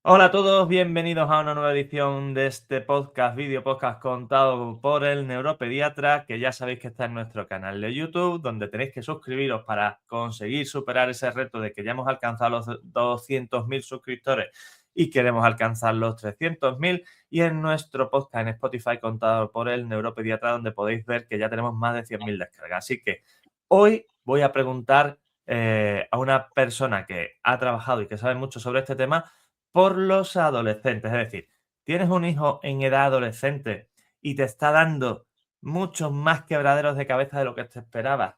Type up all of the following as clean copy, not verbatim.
Hola a todos, bienvenidos a una nueva edición de este podcast, vídeo podcast contado por el neuropediatra, que ya sabéis que está en nuestro canal de YouTube, donde tenéis que suscribiros para conseguir superar ese reto de que ya hemos alcanzado los 200.000 suscriptores y queremos alcanzar los 300.000, y en nuestro podcast en Spotify contado por el neuropediatra, donde podéis ver que ya tenemos más de 100.000 descargas. Así que hoy voy a preguntar a una persona que ha trabajado y que sabe mucho sobre este tema por los adolescentes. Es decir, tienes un hijo en edad adolescente y te está dando muchos más quebraderos de cabeza de lo que te esperabas,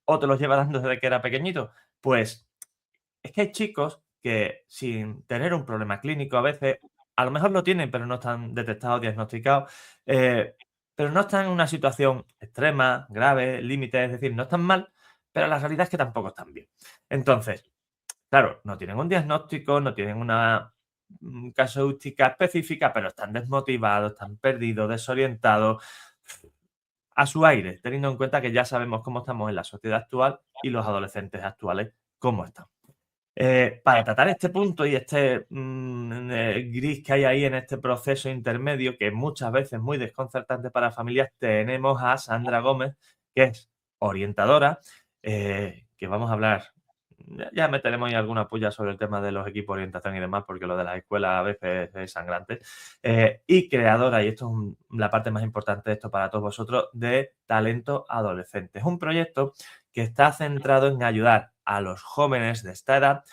o te los lleva dando desde que era pequeñito. Pues es que hay chicos que, sin tener un problema clínico, a veces, a lo mejor lo tienen, pero no están detectados, diagnosticados, pero no están en una situación extrema, grave, límite, es decir, no están mal, pero la realidad es que tampoco están bien. Entonces, claro, no tienen un diagnóstico, no tienen una casuística específica, pero están desmotivados, están perdidos, desorientados, a su aire, teniendo en cuenta que ya sabemos cómo estamos en la sociedad actual y los adolescentes actuales cómo están. Para tratar este punto y este gris que hay ahí en este proceso intermedio, que muchas veces es muy desconcertante para familias, tenemos a Sandra Gómez, que es orientadora, que vamos a hablar. Ya meteremos ahí alguna puya sobre el tema de los equipos de orientación y demás, porque lo de las escuelas a veces es sangrante. Y creadora, y esto es la parte más importante de esto para todos vosotros, de Talento Adolescente. Es un proyecto que está centrado en ayudar a los jóvenes de esta edad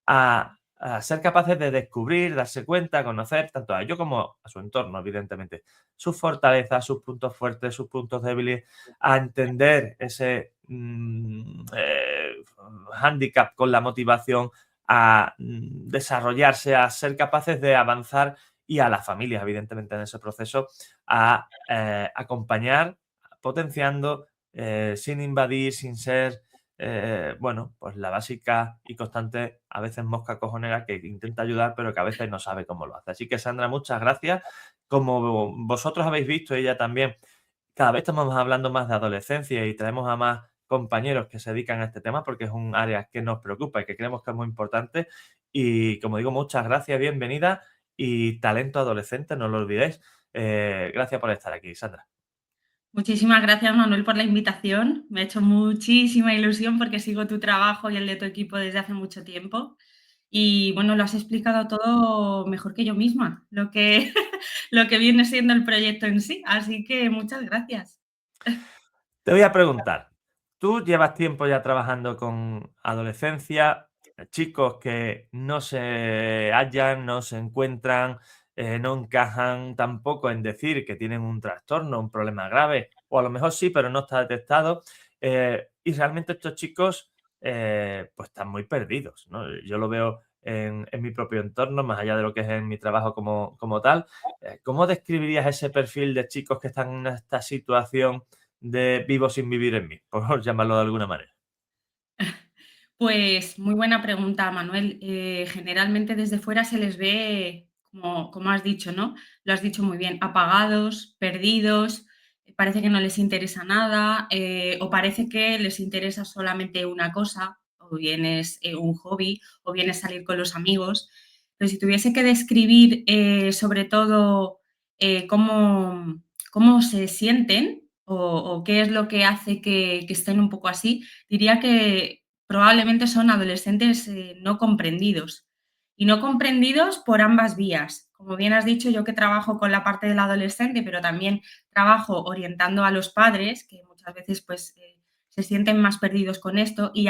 a ser capaces de descubrir, darse cuenta, conocer tanto a ellos como a su entorno, evidentemente, sus fortalezas, sus puntos fuertes, sus puntos débiles, a entender ese hándicap con la motivación, a desarrollarse, a ser capaces de avanzar, y a las familias, evidentemente, en ese proceso, a acompañar, potenciando, sin invadir, sin ser bueno, pues la básica y constante, a veces mosca cojonera, que intenta ayudar, pero que a veces no sabe cómo lo hace. Así que, Sandra, muchas gracias. Como vosotros habéis visto, ella también, cada vez estamos hablando más de adolescencia y traemos a más compañeros que se dedican a este tema, porque es un área que nos preocupa y que creemos que es muy importante. Y como digo, muchas gracias, bienvenida, y talento adolescente, no lo olvidéis. Gracias por estar aquí, Sandra. Muchísimas gracias, Manuel, por la invitación. Me ha hecho muchísima ilusión porque sigo tu trabajo y el de tu equipo desde hace mucho tiempo. Y bueno, lo has explicado todo mejor que yo misma, lo que, lo que viene siendo el proyecto en sí. Así que muchas gracias. Te voy a preguntar, tú llevas tiempo ya trabajando con adolescencia, chicos que no se hallan, no se encuentran, no encajan tampoco en decir que tienen un trastorno, un problema grave, o a lo mejor sí, pero no está detectado. Y realmente estos chicos pues están muy perdidos, ¿no? Yo lo veo en mi propio entorno, más allá de lo que es en mi trabajo como tal. ¿Cómo describirías ese perfil de chicos que están en esta situación de vivo sin vivir en mí, por llamarlo de alguna manera? Pues muy buena pregunta, Manuel. Generalmente desde fuera se les ve, como has dicho, ¿no? Lo has dicho muy bien, apagados, perdidos, parece que no les interesa nada, o parece que les interesa solamente una cosa, o bien es un hobby, o bien es salir con los amigos. Pero si tuviese que describir sobre todo cómo se sienten o qué es lo que hace que estén un poco así, diría que probablemente son adolescentes no comprendidos. Y no comprendidos por ambas vías. Como bien has dicho, yo que trabajo con la parte del adolescente, pero también trabajo orientando a los padres, que muchas veces pues, se sienten más perdidos con esto, y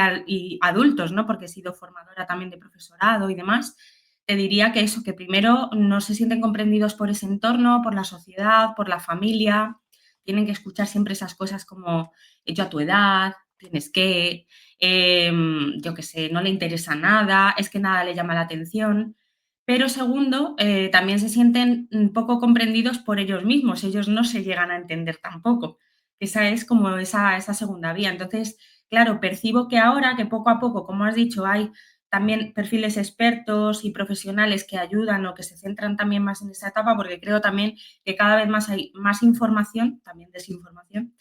adultos, ¿no? Porque he sido formadora también de profesorado y demás. Te diría que eso, que primero no se sienten comprendidos por ese entorno, por la sociedad, por la familia. Tienen que escuchar siempre esas cosas como yo a tu edad, tienes que, yo qué sé, no le interesa nada, es que nada le llama la atención. Pero segundo, también se sienten poco comprendidos por ellos mismos, ellos no se llegan a entender tampoco. Esa es como esa segunda vía. Entonces, claro, percibo que ahora que poco a poco, como has dicho, hay también perfiles expertos y profesionales que ayudan o que se centran también más en esa etapa, porque creo también que cada vez más hay más información, también desinformación,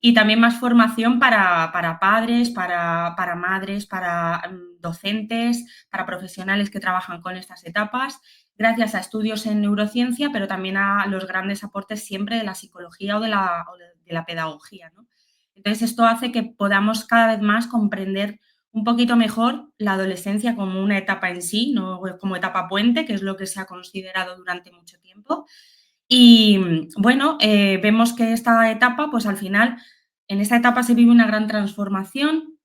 y también más formación para padres, para madres, para docentes, para profesionales que trabajan con estas etapas. gracias a estudios en neurociencia, pero también a los grandes aportes siempre de la psicología o de la pedagogía, ¿no? Entonces, esto hace que podamos cada vez más comprender un poquito mejor la adolescencia como una etapa en sí, no como etapa puente, que es lo que se ha considerado durante mucho tiempo. Y bueno, vemos que esta etapa, pues al final, en esta etapa se vive una gran transformación,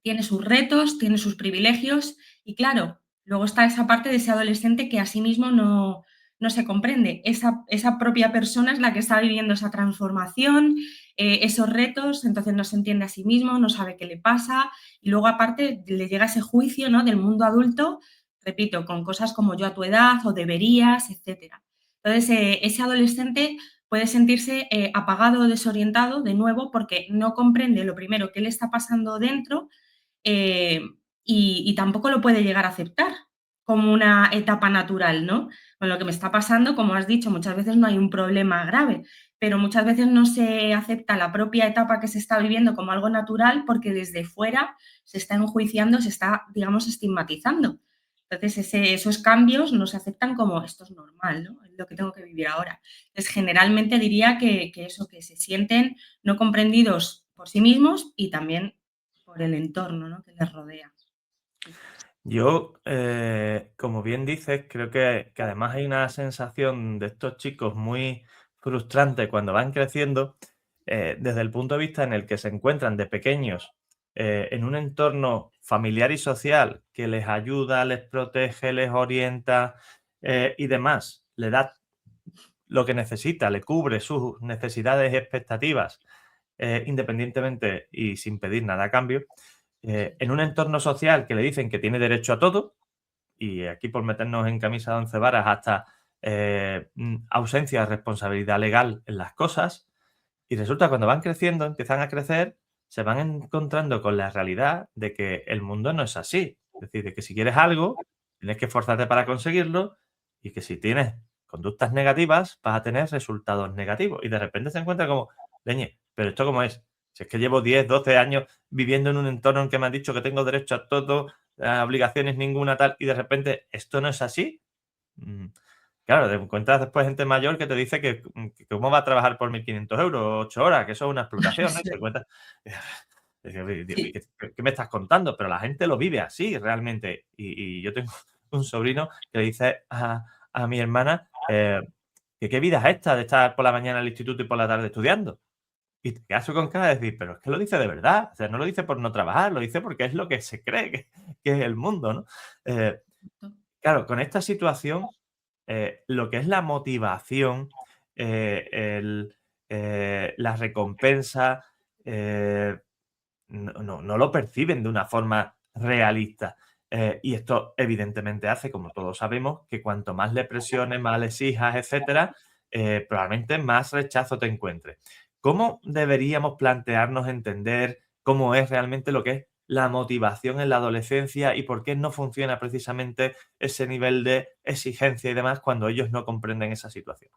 tiene sus retos, tiene sus privilegios y claro, luego está esa parte de ese adolescente que a sí mismo no se comprende. Esa propia persona es la que está viviendo esa transformación, esos retos, entonces no se entiende a sí mismo, no sabe qué le pasa y luego aparte le llega ese juicio, ¿no?, del mundo adulto, repito, con cosas como yo a tu edad o deberías, etcétera. Entonces, ese adolescente puede sentirse apagado o desorientado de nuevo porque no comprende lo primero que le está pasando dentro eh, y tampoco lo puede llegar a aceptar como una etapa natural, ¿no? Con lo que me está pasando, como has dicho, muchas veces no hay un problema grave, pero muchas veces no se acepta la propia etapa que se está viviendo como algo natural porque desde fuera se está enjuiciando, se está, digamos, estigmatizando. Entonces, esos cambios no se aceptan como esto es normal, ¿no? Es lo que tengo que vivir ahora. Entonces, generalmente diría que eso, que se sienten no comprendidos por sí mismos y también por el entorno, ¿no?, que les rodea. Sí. Yo, como bien dices, creo que además hay una sensación de estos chicos muy frustrante cuando van creciendo, desde el punto de vista en el que se encuentran de pequeños, en un entorno familiar y social que les ayuda, les protege, les orienta, y demás, le da lo que necesita, le cubre sus necesidades y expectativas, independientemente y sin pedir nada a cambio, en un entorno social que le dicen que tiene derecho a todo, y aquí por meternos en camisa de once varas hasta ausencia de responsabilidad legal en las cosas, y resulta cuando van creciendo, empiezan a crecer, se van encontrando con la realidad de que el mundo no es así. Es decir, de que si quieres algo, tienes que esforzarte para conseguirlo y que si tienes conductas negativas, vas a tener resultados negativos. Y de repente se encuentra como, leñe, pero ¿esto cómo es? Si es que llevo 10, 12 años viviendo en un entorno en que me han dicho que tengo derecho a todo, obligaciones ninguna tal, y de repente esto no es así. Mm, Claro, te encuentras después gente mayor que te dice que cómo va a trabajar por 1.500 euros, 8 horas, que eso es una explotación, ¿no? Y te Sí, encuentras sí, ¿qué me estás contando? Pero la gente lo vive así realmente. Y yo tengo un sobrino que le dice a mi hermana, que qué vida es esta de estar por la mañana en el instituto y por la tarde estudiando. Y te quedas tú con cara de decir, pero es que lo dice de verdad. O sea, no lo dice por no trabajar, lo dice porque es lo que se cree que es el mundo, ¿no? Eh, Claro, con esta situación, lo que es la motivación, la recompensa, eh, no lo perciben de una forma realista. Y esto evidentemente hace, como todos sabemos, que cuanto más le presiones, más le exijas, etcétera, probablemente más rechazo te encuentres. ¿Cómo deberíamos plantearnos entender cómo es realmente lo que es la motivación en la adolescencia y por qué no funciona precisamente ese nivel de exigencia y demás cuando ellos no comprenden esa situación?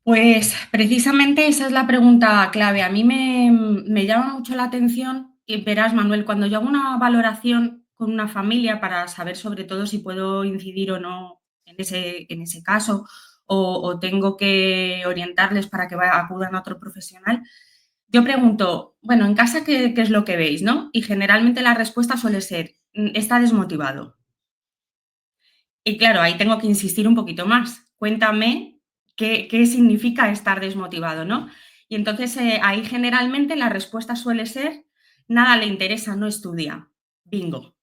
pues precisamente esa es la pregunta clave. A mí me llama mucho la atención y verás, Manuel, cuando yo hago una valoración con una familia para saber sobre todo si puedo incidir o no en ese caso o tengo que orientarles para que acudan a otro profesional, yo pregunto, bueno, en casa, ¿qué es lo que veis, no? Y generalmente la respuesta suele ser, está desmotivado. Y claro, ahí tengo que insistir un poquito más. Cuéntame qué significa estar desmotivado, ¿no? Y entonces, ahí generalmente la respuesta suele ser: "Nada le interesa, no estudia". Bingo,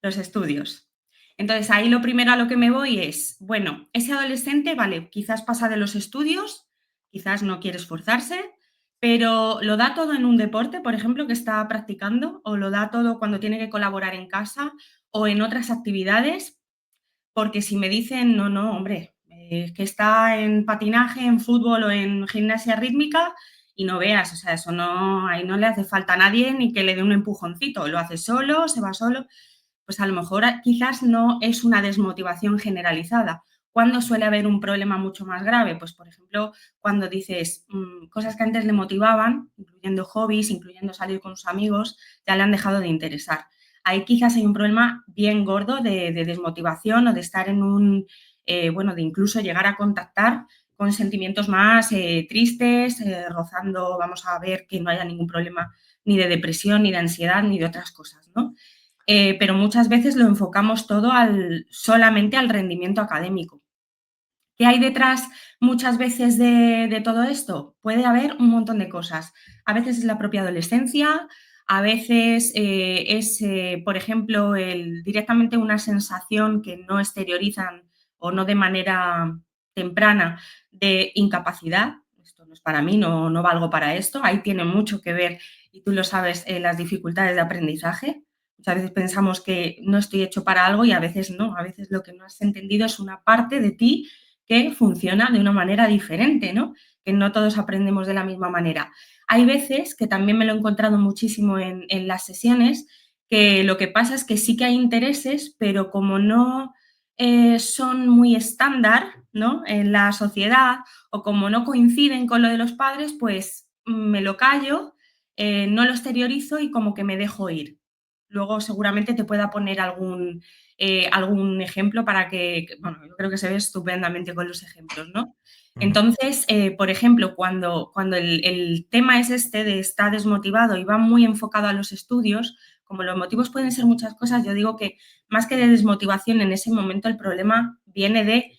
los estudios. Entonces, ahí lo primero a lo que me voy es, bueno, ese adolescente, vale, quizás pasa de los estudios, quizás no quiere esforzarse, pero ¿lo da todo en un deporte, por ejemplo, que está practicando? ¿O lo da todo cuando tiene que colaborar en casa o en otras actividades? Porque si me dicen: "No, no, hombre, que está en patinaje, en fútbol o en gimnasia rítmica", y no veas, o sea, eso no, ahí no le hace falta a nadie ni que le dé un empujoncito, lo hace solo, se va solo, pues a lo mejor quizás no es una desmotivación generalizada. ¿Cuándo suele haber un problema mucho más grave? Pues, por ejemplo, cuando dices, cosas que antes le motivaban, incluyendo hobbies, incluyendo salir con sus amigos, ya le han dejado de interesar. ahí quizás hay un problema bien gordo de desmotivación o de estar en un, bueno, de incluso llegar a contactar con sentimientos más tristes, rozando, vamos a ver que no haya ningún problema ni de depresión, ni de ansiedad, ni de otras cosas, ¿no? Pero muchas veces lo enfocamos todo solamente al rendimiento académico. ¿Qué hay detrás muchas veces de todo esto? Puede haber un montón de cosas. A veces es la propia adolescencia, a veces es, por ejemplo, directamente una sensación que no exteriorizan o no de manera temprana de incapacidad. Esto no es para mí, no valgo para esto. Ahí tiene mucho que ver, y tú lo sabes, las dificultades de aprendizaje. Muchas veces pensamos que no estoy hecho para algo y a veces no. A veces lo que no has entendido es una parte de ti que funciona de una manera diferente, ¿no? Que no todos aprendemos de la misma manera. Hay veces, que también me lo he encontrado muchísimo en las sesiones, que lo que pasa es que sí que hay intereses, pero como no son muy estándar, ¿no? En la sociedad, o como no coinciden con lo de los padres, pues me lo callo, no lo exteriorizo y como que me dejo ir. Luego seguramente te pueda poner algún ejemplo para bueno, yo creo que se ve estupendamente con los ejemplos, ¿no? Ujú. Entonces, por ejemplo, cuando el tema es este de está desmotivado y va muy enfocado a los estudios, como los motivos pueden ser muchas cosas, yo digo que más que de desmotivación en ese momento el problema viene de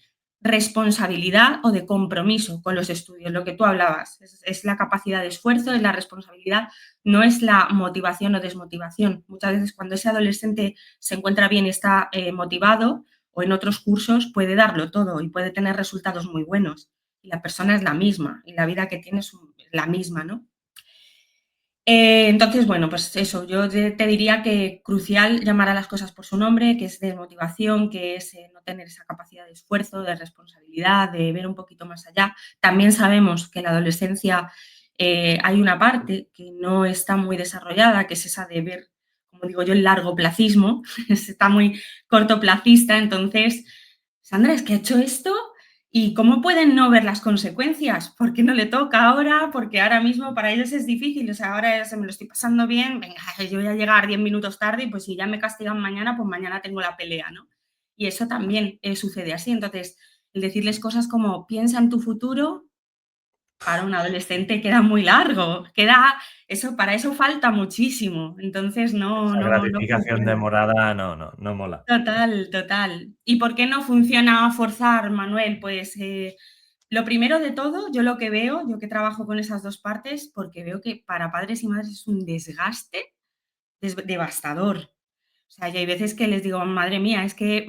responsabilidad o de compromiso con los estudios, lo que tú hablabas, es la capacidad de esfuerzo, es la responsabilidad, no es la motivación o desmotivación. Muchas veces cuando ese adolescente se encuentra bien y está motivado, o en otros cursos puede darlo todo y puede tener resultados muy buenos. Y la persona es la misma y la vida que tiene es la misma, ¿no? Entonces, bueno, pues eso, yo te diría que crucial llamar a las cosas por su nombre, que es desmotivación, que es no tener esa capacidad de esfuerzo, de responsabilidad, de ver un poquito más allá. También sabemos que en la adolescencia hay una parte que no está muy desarrollada, que es esa de ver, como digo yo, el largoplacismo, está muy cortoplacista. Entonces, Sandra, es que ha hecho esto. ¿Y cómo pueden no ver las consecuencias? ¿Por qué no le toca ahora? Porque ahora mismo para ellos es difícil, o sea, ahora se me lo estoy pasando bien, venga, yo voy a llegar 10 minutos tarde y pues si ya me castigan mañana, pues mañana tengo la pelea, ¿no? Y eso también sucede así. Entonces, el decirles cosas como piensa en tu futuro, para un adolescente queda muy largo, para eso falta muchísimo. Entonces, Esa no gratificación funciona. demorada no mola. Total, total. ¿Y por qué no funciona forzar, Manuel? Pues lo primero de todo, yo lo que veo, yo que trabajo con esas dos partes, porque veo que para padres y madres es un desgaste devastador. O sea, y hay veces que les digo, madre mía, es que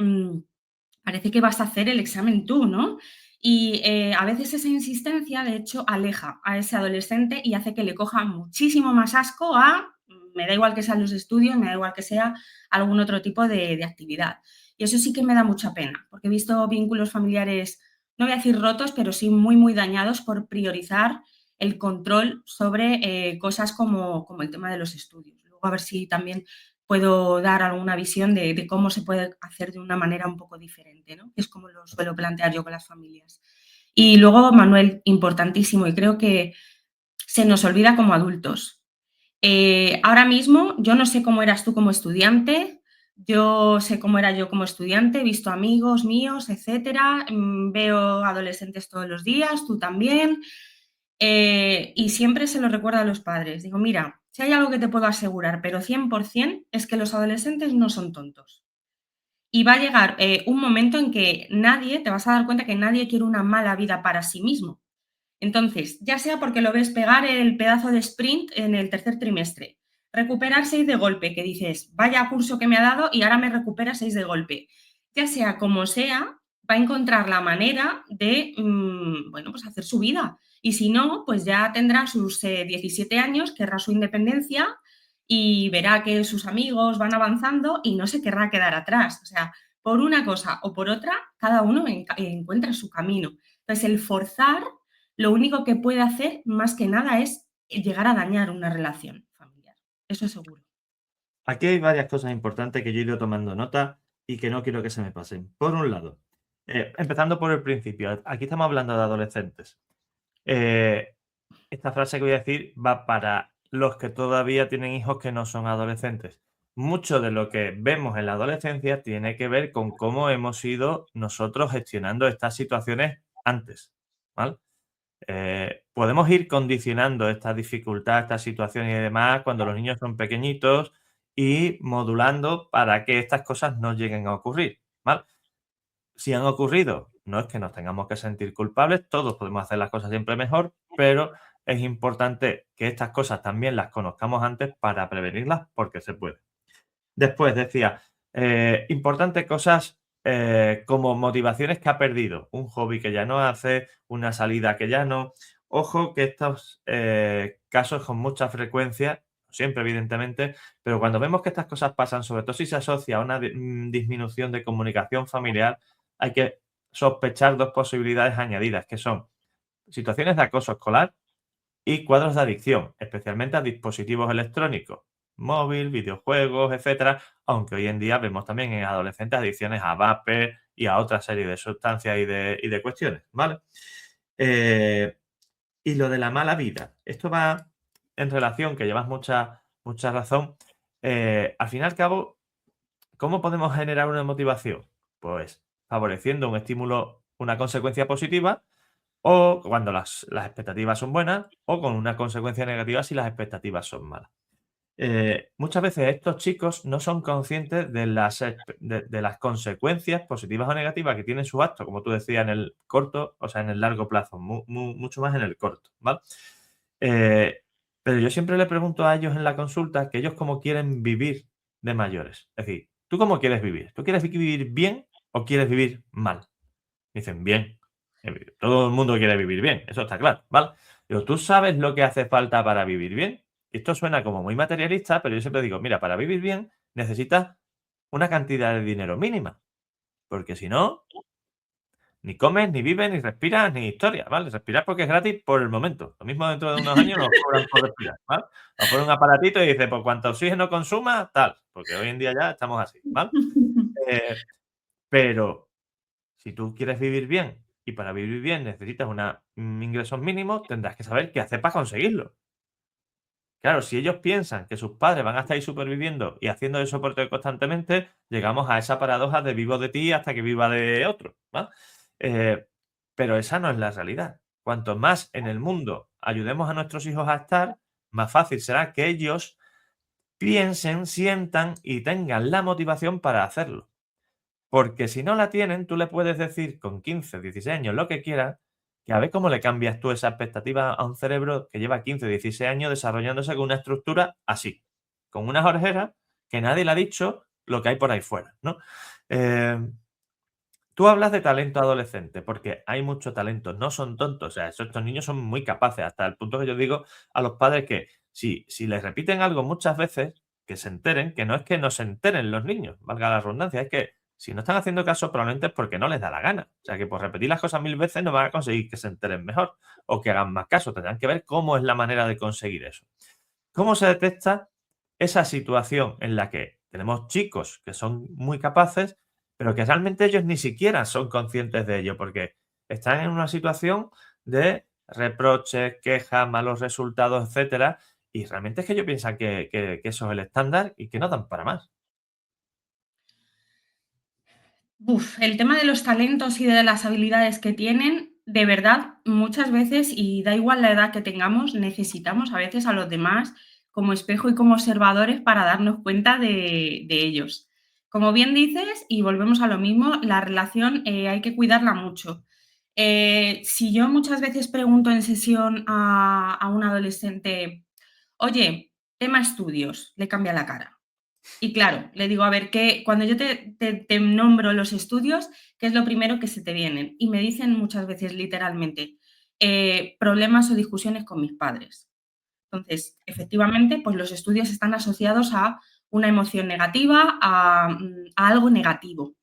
parece que vas a hacer el examen tú, ¿no? Y a veces esa insistencia, de hecho, aleja a ese adolescente y hace que le coja muchísimo más asco a, me da igual que sean los estudios, me da igual que sea algún otro tipo de actividad. Y eso sí que me da mucha pena, porque he visto vínculos familiares, no voy a decir rotos, pero sí muy, muy dañados por priorizar el control sobre cosas como el tema de los estudios. Luego a ver si también puedo dar alguna visión de cómo se puede hacer de una manera un poco diferente, ¿no? Es como lo suelo plantear yo con las familias. Y luego, Manuel, importantísimo, y creo que se nos olvida como adultos. Ahora mismo, yo no sé cómo eras tú como estudiante, yo sé cómo era yo como estudiante, he visto amigos míos, etcétera, veo adolescentes todos los días, tú también, y siempre se lo recuerdo a los padres. Digo, mira, si hay algo que te puedo asegurar, pero 100%, es que los adolescentes no son tontos. Y va a llegar un momento en que te vas a dar cuenta que nadie quiere una mala vida para sí mismo. Entonces, ya sea porque lo ves pegar el pedazo de sprint en el tercer trimestre, recuperar 6 de golpe, que dices, vaya curso que me ha dado y ahora me recupera 6 de golpe. Ya sea como sea, va a encontrar la manera de, bueno, pues hacer su vida. Y si no, pues ya tendrá sus 17 años, querrá su independencia y verá que sus amigos van avanzando y no se querrá quedar atrás. O sea, por una cosa o por otra, cada uno encuentra su camino. Entonces, el forzar lo único que puede hacer, más que nada, es llegar a dañar una relación familiar. Eso seguro. Aquí hay varias cosas importantes que yo he ido tomando nota y que no quiero que se me pasen. Por un lado, empezando por el principio, aquí estamos hablando de adolescentes. Esta frase que voy a decir va para los que todavía tienen hijos que no son adolescentes. mucho de lo que vemos en la adolescencia tiene que ver con cómo hemos ido nosotros gestionando estas situaciones antes, ¿vale? Podemos ir condicionando esta dificultad, estas situaciones y demás cuando los niños son pequeñitos y modulando para que estas cosas no lleguen a ocurrir, ¿vale? Si han ocurrido, no es que nos tengamos que sentir culpables, todos podemos hacer las cosas siempre mejor, pero es importante que estas cosas también las conozcamos antes para prevenirlas porque se puede. Después decía, importantes cosas, como motivaciones que ha perdido, un hobby que ya no hace, una salida que ya no. Ojo que estos, casos con mucha frecuencia, no siempre evidentemente, pero cuando vemos que estas cosas pasan, sobre todo si se asocia a una disminución de comunicación familiar, hay que sospechar 2 posibilidades añadidas, que son situaciones de acoso escolar y cuadros de adicción, especialmente a dispositivos electrónicos, móvil, videojuegos, etcétera, aunque hoy en día vemos también en adolescentes adicciones a vape y a otra serie de sustancias y de cuestiones, ¿vale? Eh, y lo de la mala vida, esto va en relación, que llevas mucha razón, al fin y al cabo, ¿cómo podemos generar una motivación? Pues favoreciendo un estímulo, una consecuencia positiva o cuando las expectativas son buenas, o con una consecuencia negativa si las expectativas son malas. Muchas veces estos chicos no son conscientes de las consecuencias positivas o negativas que tienen sus actos, como tú decías, en el corto, o sea, en el largo plazo, mucho más en el corto, ¿vale? Eh, pero yo siempre le pregunto a ellos en la consulta que ellos cómo quieren vivir de mayores. Es decir, ¿tú cómo quieres vivir? ¿Tú quieres vivir bien o quieres vivir mal? Dicen: "Bien". Todo el mundo quiere vivir bien, eso está claro, ¿vale? Pero, ¿tú sabes lo que hace falta para vivir bien? Esto suena como muy materialista, pero yo siempre digo: "Mira, para vivir bien necesitas una cantidad de dinero mínima, porque si no, ni comes, ni vives, ni respiras, ni historia, ¿vale? Respirar porque es gratis por el momento. Lo mismo dentro de unos años nos cobran por respirar, ¿vale? Nos ponen un aparatito y dice: "Por cuanto oxígeno consuma, tal", porque hoy en día ya estamos así, ¿vale? Eh, pero si tú quieres vivir bien y para vivir bien necesitas ingresos mínimos, tendrás que saber qué hacer para conseguirlo. Claro, si ellos piensan que sus padres van a estar ahí superviviendo y haciendo de soporte constantemente, llegamos a esa paradoja de vivo de ti hasta que viva de otro, ¿va? Eh, pero esa no es la realidad. Cuanto más en el mundo ayudemos a nuestros hijos a estar, más fácil será que ellos piensen, sientan y tengan la motivación para hacerlo. Porque si no la tienen, tú le puedes decir con 15, 16 años lo que quieras, que a ver cómo le cambias tú esa expectativa a un cerebro que lleva 15, 16 años desarrollándose con una estructura así, con unas orejeras que nadie le ha dicho lo que hay por ahí fuera, ¿no? Eh, Tú hablas de talento adolescente, porque hay mucho talento, no son tontos, o sea, estos niños son muy capaces, hasta el punto que yo digo a los padres que si les repiten algo muchas veces, que se enteren, que no es que no se enteren los niños, valga la redundancia, es que si no están haciendo caso probablemente es porque no les da la gana. O sea, que por repetir las cosas 1000 veces no van a conseguir que se enteren mejor o que hagan más caso, tendrán que ver cómo es la manera de conseguir eso. ¿Cómo se detecta esa situación en la que tenemos chicos que son muy capaces, pero que realmente ellos ni siquiera son conscientes de ello, porque están en una situación de reproches, quejas, malos resultados, etcétera, y realmente es que ellos piensan que eso es el estándar y que no dan para más. El tema de los talentos y de las habilidades que tienen, de verdad, muchas veces, y da igual la edad que tengamos, necesitamos a veces a los demás como espejo y como observadores para darnos cuenta de ellos. Como bien dices, y volvemos a lo mismo, la relación hay que cuidarla mucho. Si yo muchas veces pregunto en sesión a un adolescente, oye, tema estudios, le cambia la cara. Y claro, le digo, a ver, cuando yo te nombro los estudios, ¿qué es lo primero que se te vienen? Y me dicen muchas veces, literalmente, problemas o discusiones con mis padres. Entonces, efectivamente, pues los estudios están asociados a una emoción negativa, a algo negativo.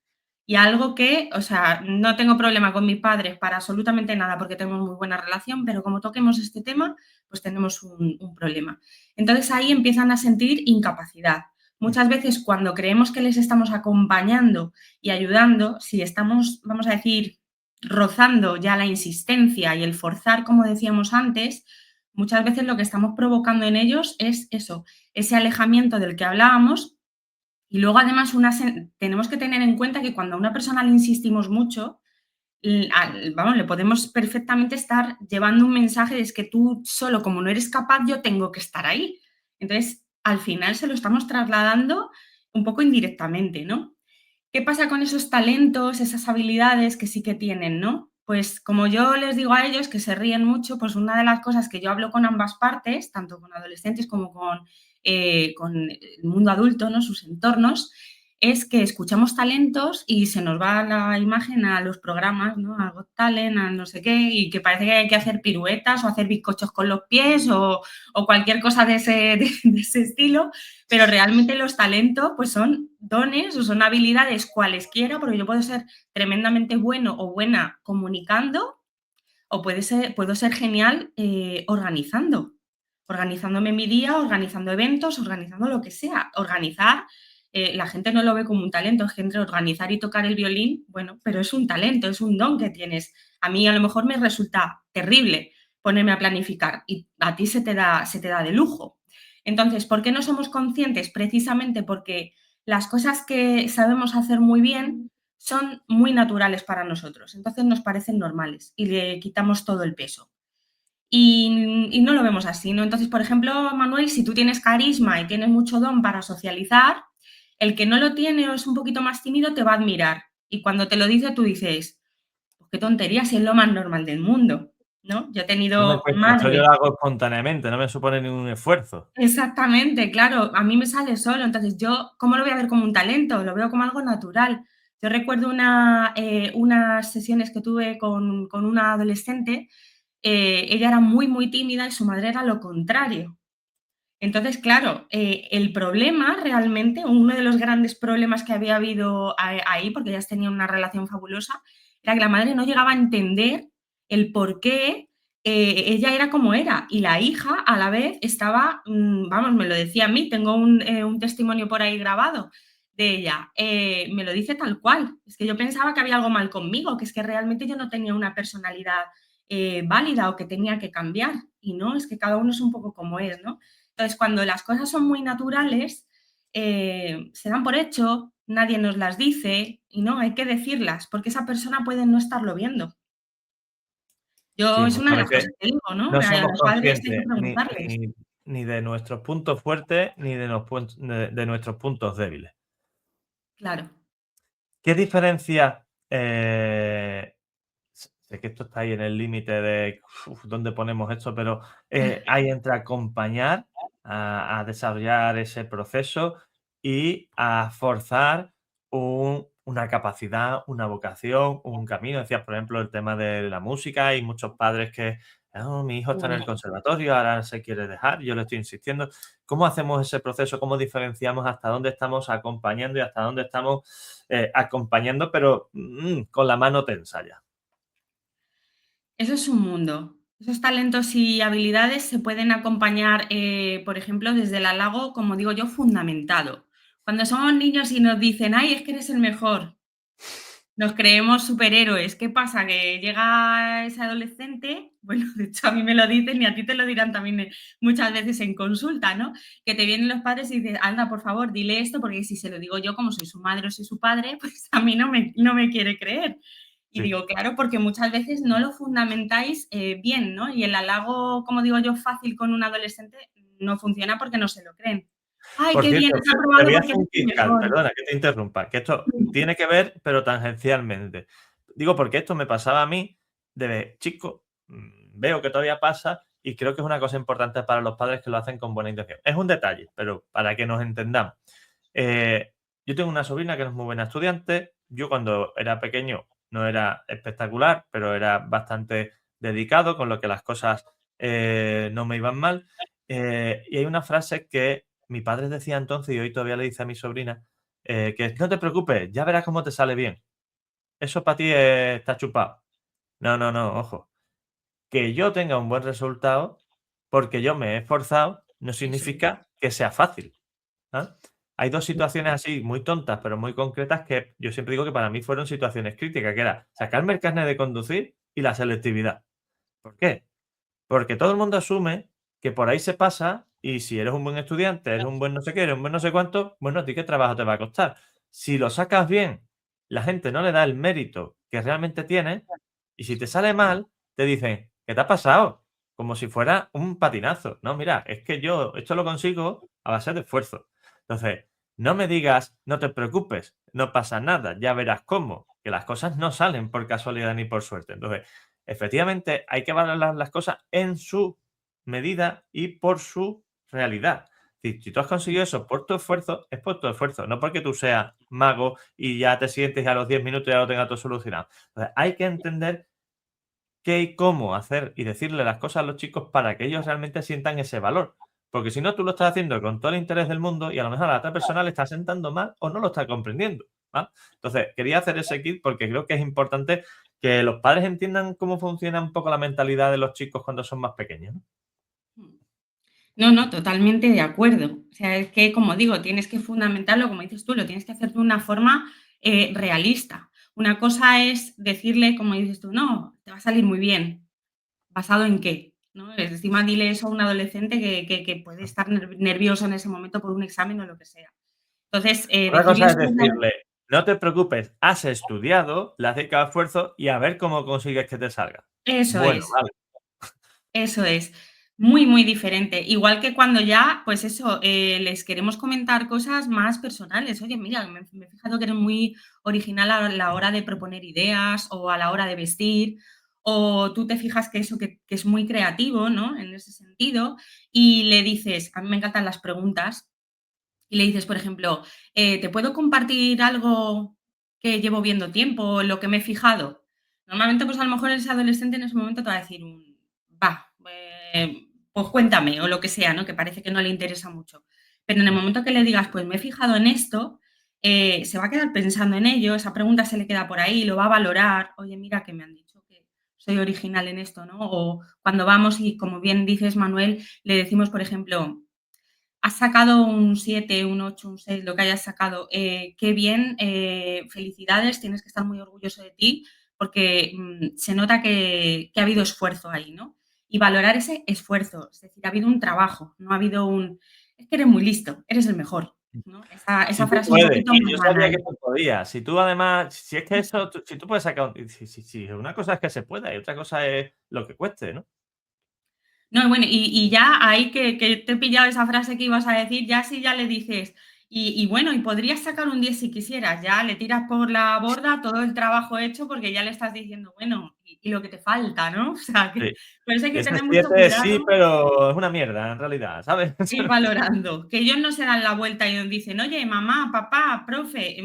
Y a algo que, o sea, no tengo problema con mis padres para absolutamente nada porque tenemos muy buena relación, pero como toquemos este tema, pues tenemos un problema. Entonces ahí empiezan a sentir incapacidad. Muchas veces cuando creemos que les estamos acompañando y ayudando, si estamos, vamos a decir, rozando ya la insistencia y el forzar, como decíamos antes, muchas veces lo que estamos provocando en ellos es eso, ese alejamiento del que hablábamos Y luego, además, tenemos que tener en cuenta que cuando a una persona le insistimos mucho, vamos, le podemos perfectamente estar llevando un mensaje de es que tú solo, como no eres capaz, yo tengo que estar ahí. Entonces, al final se lo estamos trasladando un poco indirectamente, ¿no? ¿Qué pasa con esos talentos, esas habilidades que sí que tienen, no? Pues como yo les digo a ellos que se ríen mucho, pues una de las cosas que yo hablo con ambas partes, tanto con adolescentes como con el mundo adulto, ¿no? Sus entornos, es que escuchamos talentos y se nos va la imagen a los programas, ¿no? A Got Talent, a no sé qué, y que parece que hay que hacer piruetas o hacer bizcochos con los pies o cualquier cosa de ese estilo, pero realmente los talentos pues son dones o son habilidades cualesquiera, porque yo puedo ser tremendamente bueno o buena comunicando o puedo ser genial organizándome mi día, organizando eventos, organizando lo que sea. Organizar, la gente no lo ve como un talento, es que entre organizar y tocar el violín, bueno, pero es un talento, es un don que tienes. A mí a lo mejor me resulta terrible ponerme a planificar y a ti se te da de lujo. Entonces, ¿por qué no somos conscientes? Precisamente porque las cosas que sabemos hacer muy bien son muy naturales para nosotros, entonces nos parecen normales y le quitamos todo el peso. Y no lo vemos así, ¿no? Entonces, por ejemplo, Manuel, si tú tienes carisma y tienes mucho don para socializar, el que no lo tiene o es un poquito más tímido te va a admirar. Y cuando te lo dice, tú dices, pues qué tontería, si es lo más normal del mundo, ¿no? Yo he No me tenido cuesta, esto yo madre. lo hago espontáneamente, no me supone ningún esfuerzo. Exactamente, claro, a mí me sale solo, entonces yo, ¿cómo lo voy a ver como un talento? Lo veo como algo natural. Yo recuerdo unas sesiones que tuve con una adolescente, ella era muy, muy tímida y su madre era lo contrario. Entonces, claro, el problema realmente, uno de los grandes problemas que había habido ahí, porque ellas tenían una relación fabulosa, era que la madre no llegaba a entender el por qué ella era como era. Y la hija, a la vez, estaba, vamos, me lo decía a mí, tengo un testimonio por ahí grabado de ella, me lo dice tal cual. Es que yo pensaba que había algo mal conmigo, que es que realmente yo no tenía una personalidad válida o que tenía que cambiar. Y no, es que cada uno es un poco como es, ¿no? Entonces, cuando las cosas son muy naturales, se dan por hecho, nadie nos las dice y no, hay que decirlas, porque esa persona puede no estarlo viendo. Yo Sí, es una muchas de las cosas veces que digo, ¿no? no A somos los padres hay que conscientes preguntarles. ni de nuestros puntos fuertes ni de nuestros puntos débiles. Claro. ¿Qué diferencia, sé que esto está ahí en el límite de dónde ponemos esto, pero hay entre acompañar a desarrollar ese proceso y a forzar una capacidad, una vocación, un camino? Decías, por ejemplo, el tema de la música. Hay muchos padres que, "Oh, mi hijo está en el conservatorio, ahora se quiere dejar, yo le estoy insistiendo". ¿Cómo hacemos ese proceso? ¿Cómo diferenciamos hasta dónde estamos acompañando y hasta dónde estamos acompañando, pero con la mano tensa ya? Eso es un mundo. Esos talentos y habilidades se pueden acompañar, por ejemplo, desde el halago, como digo yo, fundamentado. Cuando somos niños y nos dicen, ay, es que eres el mejor, nos creemos superhéroes. ¿Qué pasa? Que llega ese adolescente, bueno, de hecho a mí me lo dicen y a ti te lo dirán también muchas veces en consulta, ¿no? Que te vienen los padres y dices, anda, por favor, dile esto, porque si se lo digo yo, como soy su madre o soy su padre, pues a mí no me quiere creer. Y Sí. digo, claro, porque muchas veces no lo fundamentáis bien, ¿no? Y el halago, como digo yo, fácil con un adolescente no funciona porque no se lo creen. Ay, Por qué bien, cierto, has te aprobado voy a porque hacer eres un el fiscal, mejor. perdona que te interrumpa, que esto tiene que ver, pero tangencialmente. Digo, porque esto me pasaba a mí de chico, veo que todavía pasa y creo que es una cosa importante para los padres que lo hacen con buena intención. Es un detalle, pero para que nos entendamos. Eh, yo tengo una sobrina que no es muy buena estudiante. Yo cuando era pequeño no era espectacular, pero era bastante dedicado, con lo que las cosas no me iban mal. Y hay una frase que mi padre decía entonces y hoy todavía le dice a mi sobrina, que es: "No te preocupes, ya verás cómo te sale bien. Eso para ti está chupado". No, no, no, ojo. Que yo tenga un buen resultado, porque yo me he esforzado, no Eso es. significa que sea fácil, ¿ah? Hay 2 situaciones así muy tontas, pero muy concretas, que yo siempre digo que para mí fueron situaciones críticas, que era sacarme el carnet de conducir y la selectividad. ¿Por qué? Porque todo el mundo asume que por ahí se pasa Y si eres un buen estudiante, eres un buen no sé qué, eres un buen no sé cuánto, bueno, ¿a ti qué trabajo te va a costar? Si lo sacas bien, la gente no le da el mérito que realmente tiene, y si te sale mal, te dicen: "¿Qué te ha pasado?". Como si fuera un patinazo. No, mira, es que yo esto lo consigo a base de esfuerzo. Entonces, no me digas: "No te preocupes, no pasa nada, ya verás cómo", que las cosas no salen por casualidad ni por suerte. Entonces, efectivamente, hay que valorar las cosas en su medida y por su realidad. Si tú has conseguido eso por tu esfuerzo, es por tu esfuerzo, no porque tú seas mago y ya te sientes y a los 10 minutos ya lo tengas todo solucionado. Entonces, hay que entender qué y cómo hacer y decirle las cosas a los chicos para que ellos realmente sientan ese valor. Porque si no, tú lo estás haciendo con todo el interés del mundo y a lo mejor a la otra persona le está sentando mal o no lo está comprendiendo, ¿va? Entonces, quería hacer ese kit porque creo que es importante que los padres entiendan cómo funciona un poco la mentalidad de los chicos cuando son más pequeños, ¿no? No, no, totalmente de acuerdo. O sea, es que, como digo, tienes que fundamentarlo, como dices tú, lo tienes que hacer de una forma realista. Una cosa es decirle, como dices tú, no, te va a salir muy bien. ¿Basado en qué? ¿No? Encima dile eso a un adolescente que puede estar nervioso en ese momento por un examen o lo que sea. Entonces, Otra cosa decirles es decirle: "No te preocupes, has estudiado, le has dedicado esfuerzo y a ver cómo consigues que te salga". eso Bueno, es. vale. Eso es, muy, muy diferente. Igual que cuando ya, pues eso, les queremos comentar cosas más personales. Oye, mira, me he fijado que eres muy original a la hora de proponer ideas o a la hora de vestir, o tú te fijas que eso que es muy creativo, ¿no? En ese sentido, y le dices, a mí me encantan las preguntas, y le dices, por ejemplo, ¿te puedo compartir algo que llevo viendo tiempo, en lo que me he fijado? Normalmente, pues a lo mejor ese adolescente en ese momento te va a decir va, pues cuéntame, o lo que sea, ¿no? Que parece que no le interesa mucho. Pero en el Mm. momento que le digas, pues me he fijado en esto, se va a quedar pensando en ello, esa pregunta se le queda por ahí, lo va a valorar. Oye, mira que me han dicho que soy original en esto, ¿no? O cuando vamos y, como bien dices, Manuel, le decimos, por ejemplo, has sacado un 7, un 8, un 6, lo que hayas sacado, qué bien, felicidades, tienes que estar muy orgulloso de ti porque se nota que ha habido esfuerzo ahí, ¿no? Y valorar ese esfuerzo, es decir, ha habido un trabajo, no ha habido es que eres muy listo, eres el mejor, ¿no? Si Esa tú frase un puedes, poquito y más yo sabía que banal. tú podías. Si tú además, si es que eso, si tú puedes sacar, si una cosa es que se pueda y otra cosa es lo que cueste, ¿no? No, bueno, y ya ahí que te he pillado esa frase que ibas a decir, ya sí ya le dices, y bueno, y podrías sacar un 10 si quisieras, ya le tiras por la borda todo el trabajo hecho porque ya le estás diciendo, bueno, y lo que te falta, ¿no? O sea, que Sí. por eso hay que Ese tener mucho 7 sí, cuidado pero es una mierda en realidad, ¿sabes? e ir valorando, que ellos no se dan la vuelta y nos dicen, oye, mamá, papá, profe,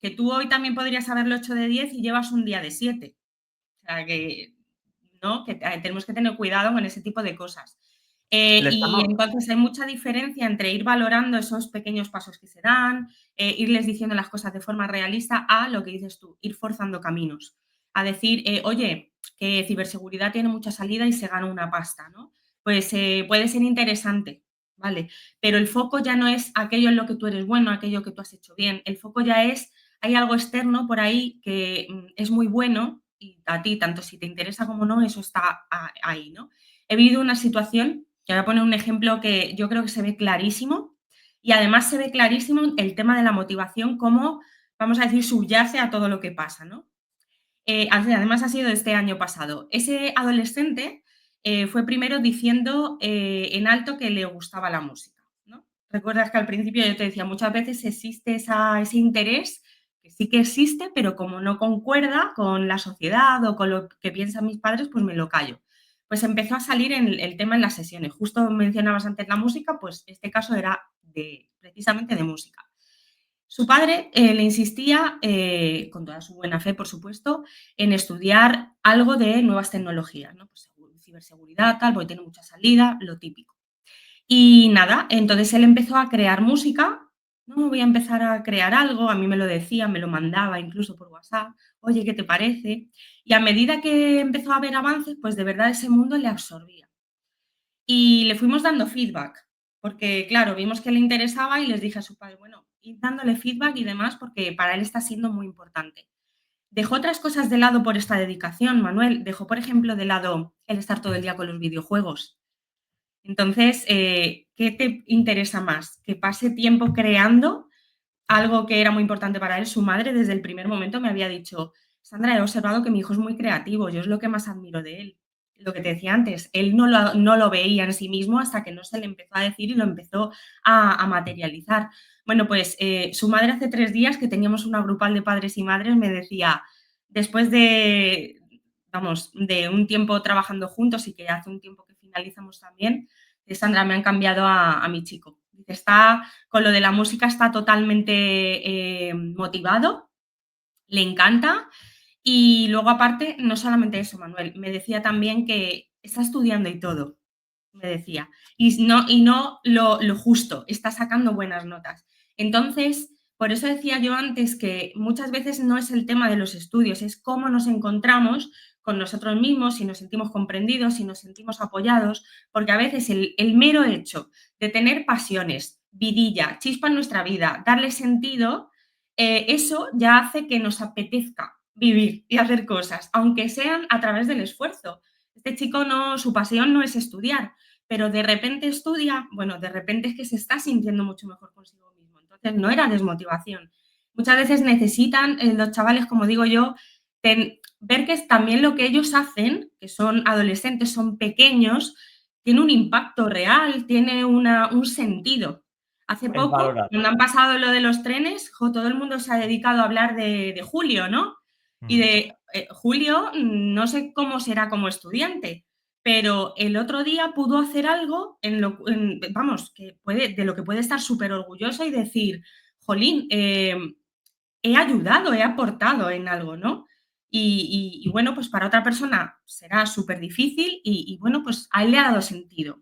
que tú hoy también podrías haberlo hecho de 10 y llevas un día de 7. O sea, que, ¿no? Que tenemos que tener cuidado con ese tipo de cosas. Le Y estamos entonces hay mucha diferencia entre ir valorando esos pequeños pasos que se dan, irles diciendo las cosas de forma realista, a lo que dices tú, ir forzando caminos. A decir, oye, que ciberseguridad tiene mucha salida y se gana una pasta, ¿no? Pues puede ser interesante, ¿vale? Pero el foco ya no es aquello en lo que tú eres bueno, aquello que tú has hecho bien. El foco ya es, hay algo externo por ahí que es muy bueno y a ti, tanto si te interesa como no, eso está ahí, ¿no? He vivido una situación, que voy a poner un ejemplo que yo creo que se ve clarísimo, y además se ve clarísimo el tema de la motivación, cómo, vamos a decir, subyace a todo lo que pasa, ¿no? Además ha sido este año pasado. Ese adolescente fue primero diciendo en alto que le gustaba la música, ¿no? Recuerdas que al principio yo te decía, muchas veces existe ese interés, que sí que existe, pero como no concuerda con la sociedad o con lo que piensan mis padres, pues me lo callo. Pues empezó a salir en el tema en las sesiones. Justo mencionabas antes la música, pues este caso era precisamente de música. Su padre le insistía, con toda su buena fe, por supuesto, en estudiar algo de nuevas tecnologías, ¿no? Pues ciberseguridad, tal, porque tiene mucha salida, lo típico. Y nada, entonces él empezó a crear música, ¿no? Voy a empezar a crear algo, a mí me lo decía, me lo mandaba incluso por WhatsApp, oye, ¿qué te parece? Y a medida que empezó a haber avances, pues de verdad ese mundo le absorbía. Y le fuimos dando feedback, porque claro, vimos que le interesaba y les dije a su padre, bueno, id dándole feedback y demás, porque para él está siendo muy importante. Dejó otras cosas de lado por esta dedicación, Manuel. Dejó, por ejemplo, de lado el estar todo el día con los videojuegos. Entonces, ¿qué te interesa más? ¿Que pase tiempo creando algo que era muy importante para él? Su madre desde el primer momento me había dicho: Sandra, he observado que mi hijo es muy creativo, yo es lo que más admiro de él. Lo que te decía antes, él no lo veía en sí mismo hasta que no se le empezó a decir y lo empezó a materializar. Bueno, pues su madre hace 3 días que teníamos una grupal de padres y madres me decía, después vamos, de un tiempo trabajando juntos y que hace un tiempo que finalizamos también, Sandra, me han cambiado a mi chico. Dice, está con lo de la música, está totalmente motivado, le encanta. Y luego, aparte, no solamente eso, Manuel, me decía también que está estudiando y todo, me decía. Y no lo justo, está sacando buenas notas. Entonces, por eso decía yo antes que muchas veces no es el tema de los estudios, es cómo nos encontramos con nosotros mismos, si nos sentimos comprendidos, si nos sentimos apoyados, porque a veces el mero hecho de tener pasiones, vidilla, chispa en nuestra vida, darle sentido, eso ya hace que nos apetezca vivir y hacer cosas, aunque sean a través del esfuerzo. Este chico no, su pasión no es estudiar, pero de repente estudia, bueno, de repente es que se está sintiendo mucho mejor consigo mismo. Entonces, no era desmotivación. Muchas veces necesitan los chavales, como digo yo, ver que es también lo que ellos hacen, que son adolescentes, son pequeños, tiene un impacto real, tiene un sentido. Hace Es poco, valorable. cuando han pasado lo de los trenes, todo el mundo se ha dedicado a hablar de Julio, ¿no? Y Mm. de Julio, no sé cómo será como estudiante, pero el otro día pudo hacer algo vamos, de lo que puede estar súper orgulloso y decir, jolín, he ayudado, he aportado en algo, ¿no? Y bueno, pues para otra persona será súper difícil y bueno, pues a él le ha dado sentido.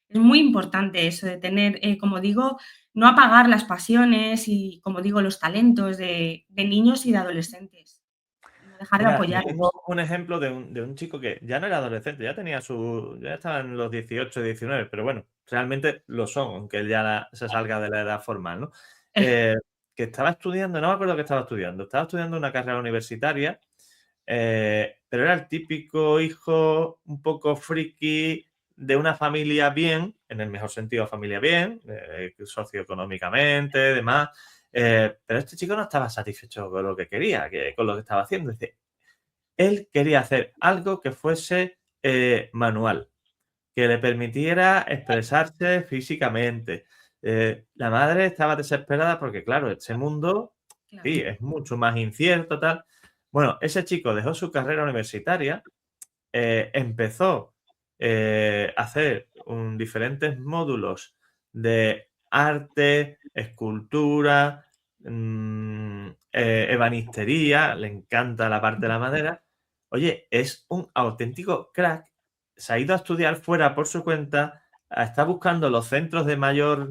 Es muy importante eso de tener, como digo, no apagar las pasiones y, como digo, los talentos de niños y de adolescentes. No dejar de Mira, yo tengo apoyarlos. un ejemplo de un chico que ya no era adolescente, ya estaba en los 18, 19, pero bueno, realmente lo son, aunque él ya se salga de la edad formal, ¿no? Eh, que estaba estudiando, no me acuerdo qué estaba estudiando una carrera universitaria, pero era el típico hijo un poco friki de una familia bien, en el mejor sentido familia bien, socioeconómicamente, demás, pero este chico no estaba satisfecho con lo que quería, con lo que estaba haciendo. Dice, él quería hacer algo que fuese manual, que le permitiera expresarse físicamente. La madre estaba desesperada porque, claro, este mundo Claro. sí, es mucho más incierto, tal. Bueno, ese chico dejó su carrera universitaria, empezó a hacer diferentes módulos de arte, escultura, ebanistería, le encanta la parte de la madera. Oye, es un auténtico crack. Se ha ido a estudiar fuera por su cuenta, está buscando los centros de mayor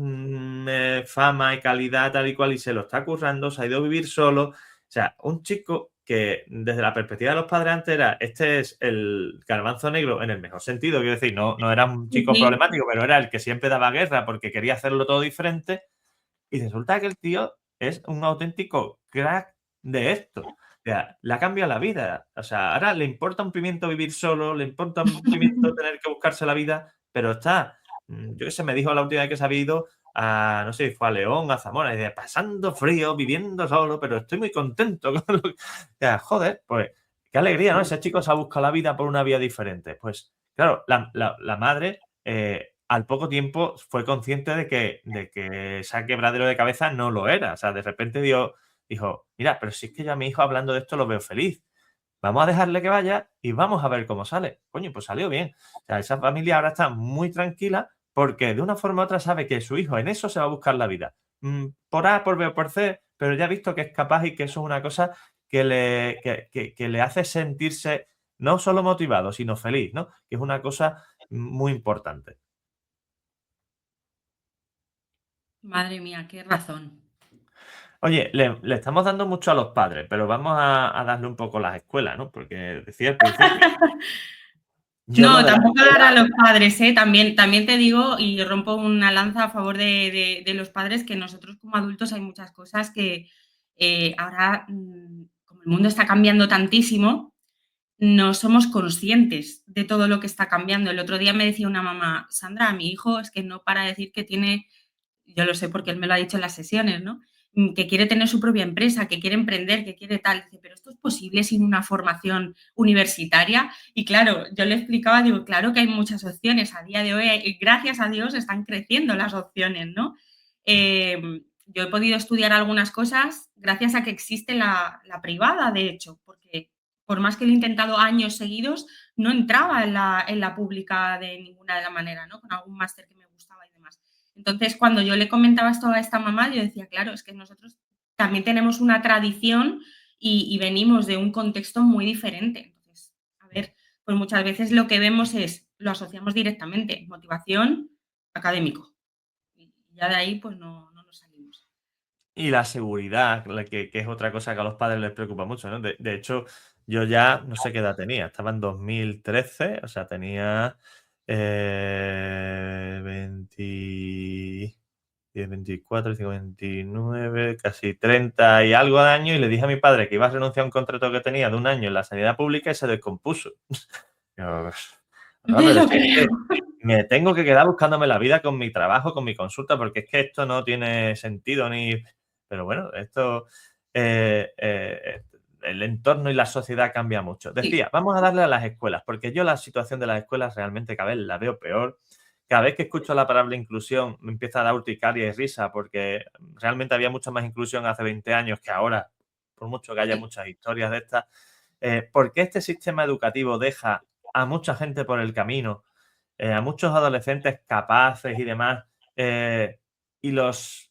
fama y calidad, tal y cual, y se lo está currando, se ha ido a vivir solo. O sea, un chico que desde la perspectiva de los padres antes era, este es el garbanzo negro en el mejor sentido, quiero decir, no era un Sí, chico sí. problemático, pero era el que siempre daba guerra porque quería hacerlo todo diferente. Y resulta que el tío es un auténtico crack de esto. O sea, le ha cambiado la vida. O sea, ahora le importa un pimiento vivir solo, le importa un pimiento tener que buscarse la vida, pero está, yo qué sé, me dijo la última vez que se había ido a, no sé, fue a León, a Zamora, y dice, pasando frío, viviendo solo, pero estoy muy contento con lo que... O sea, joder, pues qué alegría, ¿no? Ese chico se ha buscado la vida por una vía diferente. Pues, claro, la madre al poco tiempo fue consciente de que ese quebradero de cabeza no lo era. O sea, de repente dijo, mira, pero si es que yo a mi hijo hablando de esto lo veo feliz. Vamos a dejarle que vaya y vamos a ver cómo sale. Coño, pues salió bien. O sea, esa familia ahora está muy tranquila porque de una forma u otra sabe que su hijo en eso se va a buscar la vida. Por A, por B o por C, pero ya ha visto que es capaz y que eso es una cosa que le hace sentirse no solo motivado, sino feliz, ¿no? Que es una cosa muy importante. Madre mía, qué razón. Oye, le estamos dando mucho a los padres, pero vamos a darle un poco a las escuelas, ¿no? Porque decía al principio, yo lo No, de la tampoco dar escuela, a los padres, ¿eh? También te digo y rompo una lanza a favor de los padres, que nosotros como adultos hay muchas cosas que ahora, como el mundo está cambiando tantísimo, no somos conscientes de todo lo que está cambiando. El otro día me decía una mamá: "Sandra, mi hijo es que no para de decir que tiene", yo lo sé porque él me lo ha dicho en las sesiones, ¿no? Que quiere tener su propia empresa, que quiere emprender, que quiere tal. Dice, pero esto es posible sin una formación universitaria. Y claro, yo le explicaba, digo, claro que hay muchas opciones. A día de hoy, gracias a Dios, están creciendo las opciones, ¿no? Yo he podido estudiar algunas cosas gracias a que existe la privada, de hecho, porque por más que lo he intentado años seguidos, no entraba en la pública de ninguna de la manera, ¿no? Con algún máster que me gustaba y demás. Entonces, cuando yo le comentaba esto a esta mamá, yo decía, claro, es que nosotros también tenemos una tradición y venimos de un contexto muy diferente. Entonces, a ver, pues muchas veces lo que vemos es, lo asociamos directamente, motivación, académico. Y ya de ahí, pues no nos salimos. Y la seguridad, que es otra cosa que a los padres les preocupa mucho, ¿no? De hecho, yo ya no sé qué edad tenía, estaba en 2013, o sea, tenía 20, 24, 25, 29, casi 30 y algo de años, y le dije a mi padre que iba a renunciar a un contrato que tenía de un año en la sanidad pública y se descompuso. Yo, "Papá, Me pero lo si es que creo. me tengo que quedar buscándome la vida con mi trabajo, con mi consulta, porque es que esto no tiene sentido ni". Pero bueno, esto, el entorno y la sociedad cambia mucho. Sí, Decía, vamos a darle a las escuelas, porque yo la situación de las escuelas realmente cada vez la veo peor. Cada vez que escucho la palabra inclusión me empieza a dar urticaria y risa, porque realmente había mucha más inclusión hace 20 años que ahora, por mucho que haya sí. muchas historias de estas. ¿Por qué este sistema educativo deja a mucha gente por el camino, a muchos adolescentes capaces y demás, y los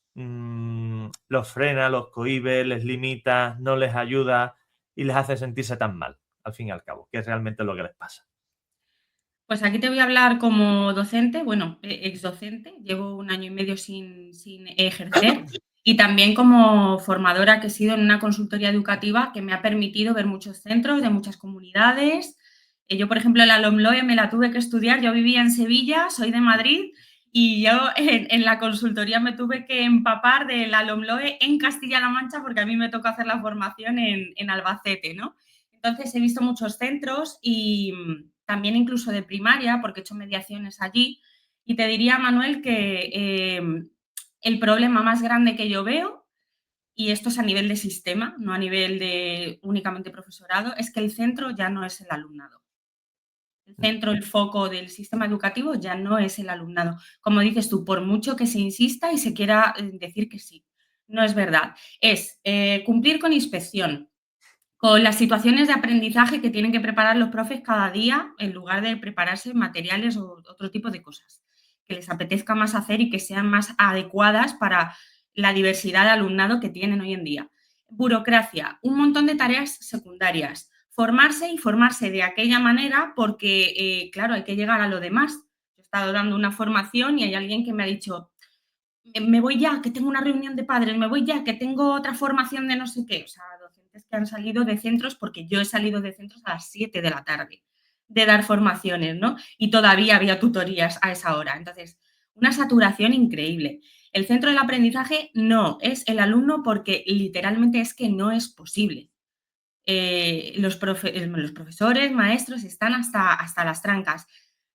frena, los cohíbe, les limita, no les ayuda y les hace sentirse tan mal, al fin y al cabo, que es realmente lo que les pasa? Pues aquí te voy a hablar como docente, bueno, exdocente, llevo un año y medio sin ejercer, y también como formadora que he sido en una consultoría educativa que me ha permitido ver muchos centros de muchas comunidades. Yo, por ejemplo, la LOMLOE me la tuve que estudiar, yo vivía en Sevilla, soy de Madrid, y yo en la consultoría me tuve que empapar de la LOMLOE en Castilla-La Mancha porque a mí me tocó hacer la formación en Albacete, ¿no? Entonces he visto muchos centros y también incluso de primaria, porque he hecho mediaciones allí. Y te diría, Manuel, que el problema más grande que yo veo, y esto es a nivel de sistema, no a nivel de únicamente profesorado, es que el centro ya no es el alumnado. El centro, el foco del sistema educativo ya no es el alumnado. Como dices tú, por mucho que se insista y se quiera decir que sí, no es verdad. Es cumplir con inspección, con las situaciones de aprendizaje que tienen que preparar los profes cada día, en lugar de prepararse materiales o otro tipo de cosas que les apetezca más hacer y que sean más adecuadas para la diversidad de alumnado que tienen hoy en día. Burocracia, un montón de tareas secundarias. Formarse y formarse de aquella manera porque, claro, hay que llegar a lo demás. Yo he estado dando una formación y hay alguien que me ha dicho, me voy ya, que tengo una reunión de padres, me voy ya, que tengo otra formación de no sé qué. O sea, docentes que han salido de centros, porque yo he salido de centros a las 7 de la tarde de dar formaciones, ¿no? Y todavía había tutorías a esa hora. Entonces, una saturación increíble. El centro del aprendizaje no es el alumno porque literalmente es que no es posible. Los profesores, maestros están hasta las trancas.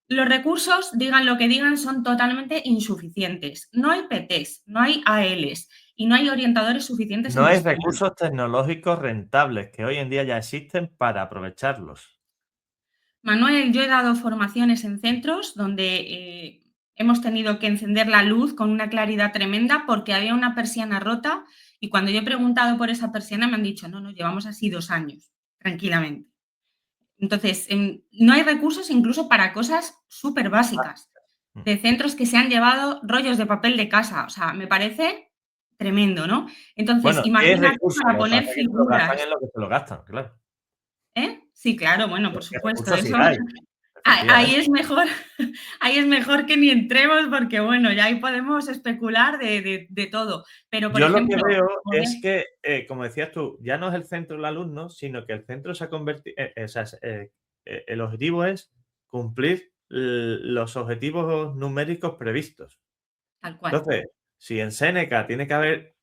Los recursos, digan lo que digan, son totalmente insuficientes. No hay PTs, no hay ALs y no hay orientadores suficientes No en hay español. recursos tecnológicos rentables que hoy en día ya existen para aprovecharlos. Manuel, yo he dado formaciones en centros donde hemos tenido que encender la luz con una claridad tremenda porque había una persiana rota y cuando yo he preguntado por esa persiana me han dicho, no, no, llevamos así 2 años, tranquilamente. Entonces, no hay recursos incluso para cosas súper básicas, Mm. de centros que se han llevado rollos de papel de casa. O sea, me parece tremendo, ¿no? Entonces, Bueno, sí hay imagínate recursos, para lo que poner pasa es que se lo gastan figuras, en lo que se lo gastan, claro. ¿eh? Sí, claro, bueno, por Que supuesto, recursos sí eso hay, ahí efectivamente. es mejor, ahí es mejor que ni entremos porque, bueno, ya ahí podemos especular de todo. Pero, por Yo lo que ejemplo, veo poner es que, como decías tú, ya no es el centro el alumno, sino que el centro se ha convertido, o sea, el objetivo es cumplir los objetivos numéricos previstos. tal cual. Entonces, si en Séneca tiene que haber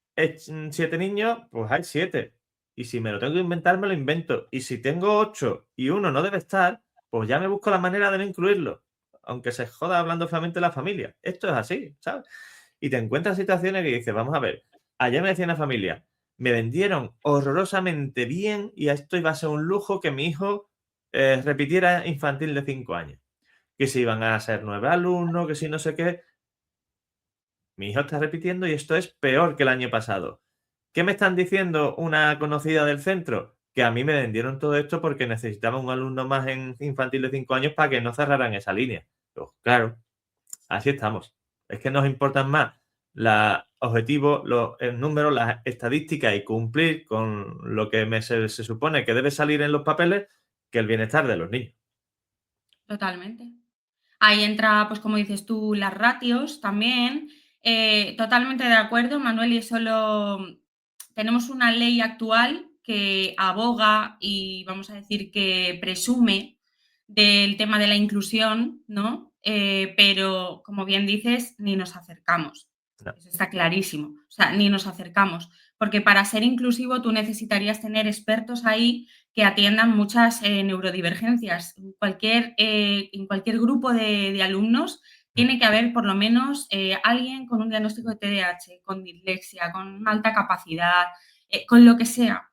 7 niños, pues hay 7. Y si me lo tengo que inventar, me lo invento. Y si tengo 8 y uno no debe estar, pues ya me busco la manera de no incluirlo, aunque se joda hablando feamente la familia. Esto es así, ¿sabes? Y te encuentras situaciones que dices, vamos a ver, ayer me decía una familia, me vendieron horrorosamente bien y esto iba a ser un lujo que mi hijo repitiera infantil de 5 años. Que si iban a ser 9 alumnos, que si no sé qué. Mi hijo está repitiendo y esto es peor que el año pasado. ¿Qué me están diciendo una conocida del centro? Que a mí me vendieron todo esto porque necesitaba un alumno más en infantil de 5 años para que no cerraran esa línea. Pues claro, así estamos. Es que nos importan más los objetivos, el número, las estadísticas y cumplir con lo que se supone que debe salir en los papeles que el bienestar de los niños. Totalmente. Ahí entra, pues como dices tú, las ratios también. Totalmente de acuerdo, Manuel, y eso tenemos una ley actual que aboga y vamos a decir que presume del tema de la inclusión, ¿no? Pero como bien dices, ni nos acercamos. No. Eso está clarísimo. O sea, ni nos acercamos. Porque para ser inclusivo tú necesitarías tener expertos ahí que atiendan muchas neurodivergencias. En cualquier grupo de alumnos Mm. tiene que haber por lo menos alguien con un diagnóstico de TDAH, con dislexia, con alta capacidad, con lo que sea.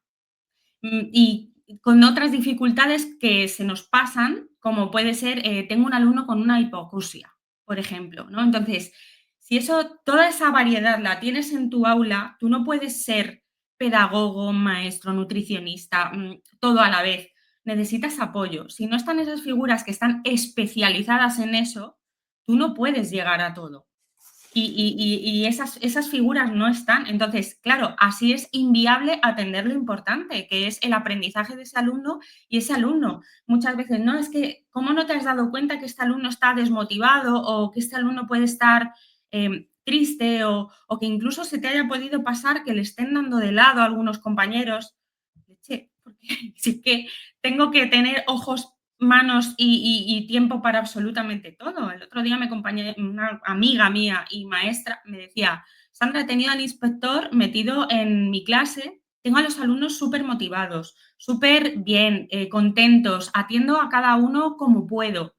Y con otras dificultades que se nos pasan, como puede ser, tengo un alumno con una hipoacusia, por ejemplo, ¿no? Entonces, si toda esa variedad la tienes en tu aula, tú no puedes ser pedagogo, maestro, nutricionista, todo a la vez. Necesitas apoyo. Si no están esas figuras que están especializadas en eso, tú no puedes llegar a todo. Y esas figuras no están. Entonces, claro, así es inviable atender lo importante, que es el aprendizaje de ese alumno y ese alumno. Muchas veces, no, es que, ¿cómo no te has dado cuenta que este alumno está desmotivado o que este alumno puede estar triste o que incluso se te haya podido pasar que le estén dando de lado a algunos compañeros? Leche, porque si es que tengo que tener ojos, manos y tiempo para absolutamente todo. El otro día una amiga mía y maestra me decía, Sandra, he tenido al inspector metido en mi clase, tengo a los alumnos súper motivados, súper bien, contentos, atiendo a cada uno como puedo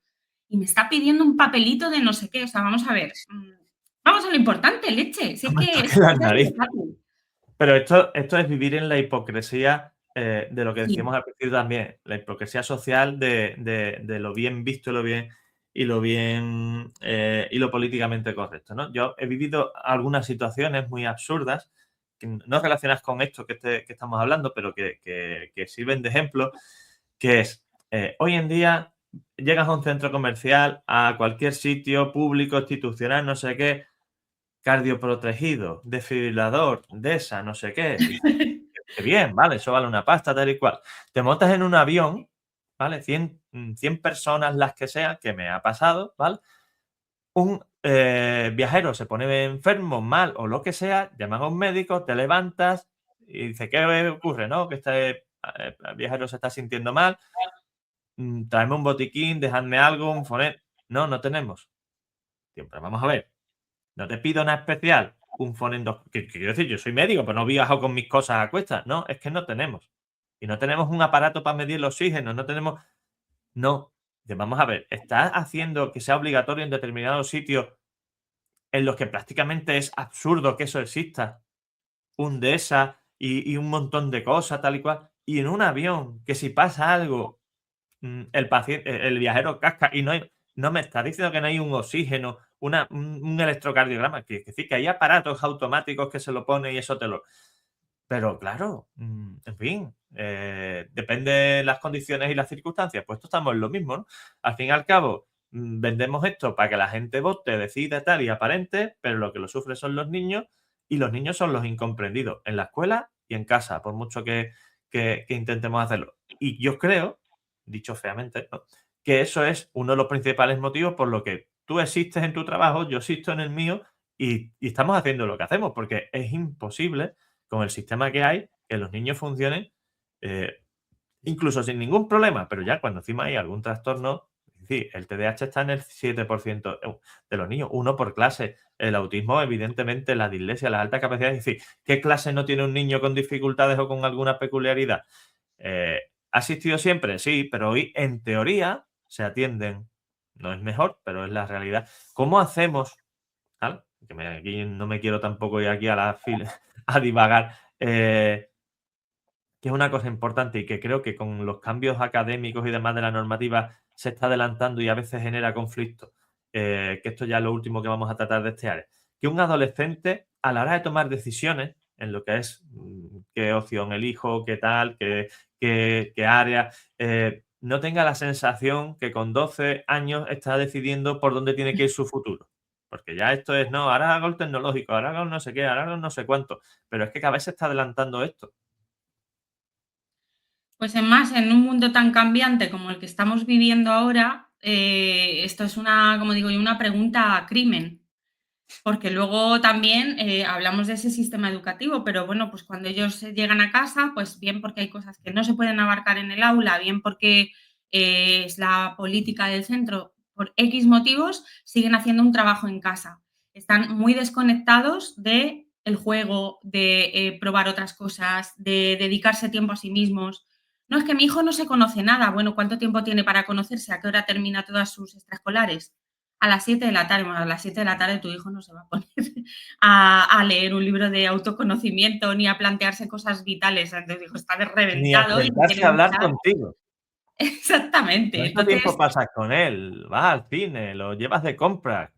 y me está pidiendo un papelito de no sé qué. O sea, vamos a ver, vamos a lo importante, leche, si No es me que toques es las así de narices. fácil. Pero esto es vivir en la hipocresía de lo que Sí. decíamos al principio también, la hipocresía social de lo bien visto y lo políticamente correcto, ¿no? Yo he vivido algunas situaciones muy absurdas, que no relacionadas con esto que estamos hablando, pero que sirven de ejemplo, que es, hoy en día llegas a un centro comercial, a cualquier sitio público, institucional, no sé qué, cardioprotegido, desfibrilador, DESA, no sé qué. Dices, qué bien, vale, eso vale una pasta, tal y cual. Te montas en un avión, ¿vale? 100 personas, las que sean, que me ha pasado, ¿vale? Un viajero se pone enfermo, mal o lo que sea, llaman a un médico, te levantas y dice, ¿qué ocurre, no? Que viajero se está sintiendo mal, tráeme un botiquín, dejadme algo, un fonet. No, no tenemos. Siempre, vamos a ver. No te pido nada especial, un fonendo que quiero decir, yo soy médico, pero no viajo con mis cosas a cuestas. No, es que no tenemos. Y no tenemos un aparato para medir el oxígeno, no tenemos no. Vamos a ver, ¿estás haciendo que sea obligatorio en determinados sitios en los que prácticamente es absurdo que eso exista? Un DESA y un montón de cosas, tal y cual. Y en un avión, que si pasa algo, el viajero casca y no me está diciendo que no hay un oxígeno, un electrocardiograma, que sí, que hay aparatos automáticos que se lo ponen y eso te lo pero claro, en fin, depende de las condiciones y las circunstancias, pues esto estamos en lo mismo, ¿no? Al fin y al cabo, vendemos esto para que la gente vote, decida tal y aparente, pero lo que lo sufren son los niños y los niños son los incomprendidos en la escuela y en casa, por mucho que intentemos hacerlo. Y yo creo, dicho feamente, ¿no? Que eso es uno de los principales motivos por lo que tú existes en tu trabajo, yo existo en el mío y estamos haciendo lo que hacemos, porque es imposible con el sistema que hay, que los niños funcionen, incluso sin ningún problema, pero ya cuando encima hay algún trastorno, decir, el TDAH está en el 7% de los niños, uno por clase. El autismo, evidentemente, la dislexia, la alta capacidad. Es decir, ¿qué clase no tiene un niño con dificultades o con alguna peculiaridad? ¿Ha existido siempre? Sí, pero hoy, en teoría, se atienden. No es mejor, pero es la realidad. ¿Cómo hacemos? ¿Vale? Aquí no me quiero tampoco ir aquí a la a divagar. Que es una cosa importante y que creo que con los cambios académicos y demás de la normativa se está adelantando y a veces genera conflicto, que esto ya es lo último que vamos a tratar de este área. Que un adolescente, a la hora de tomar decisiones en lo que es qué opción elijo, qué tal, qué área, no tenga la sensación que con 12 años está decidiendo por dónde tiene que ir su futuro. Porque ya esto es, no, ahora hago el tecnológico, ahora hago no sé qué, ahora hago no sé cuánto. Pero es que cada vez se está adelantando esto. Pues en más, en un mundo tan cambiante como el que estamos viviendo ahora, esto es una, como digo yo, una pregunta a crimen. Porque luego también hablamos de ese sistema educativo, pero bueno, pues cuando ellos llegan a casa, pues bien porque hay cosas que no se pueden abarcar en el aula, bien porque es la política del centro, por X motivos, siguen haciendo un trabajo en casa. Están muy desconectados de el juego, de probar otras cosas, de dedicarse tiempo a sí mismos. No es que mi hijo no se conoce nada. Bueno, ¿cuánto tiempo tiene para conocerse? ¿A qué hora termina todas sus extraescolares? A las 7 de la tarde. Bueno, a las 7 de la tarde tu hijo no se va a poner a leer un libro de autoconocimiento ni a plantearse cosas vitales. Entonces, tu hijo está de Ni a reventado y no sentarse quiere a hablar luchar. contigo. Exactamente. ¿Cuánto tiempo Entonces, pasas con él? ¿Vas al cine? ¿Lo llevas de compras?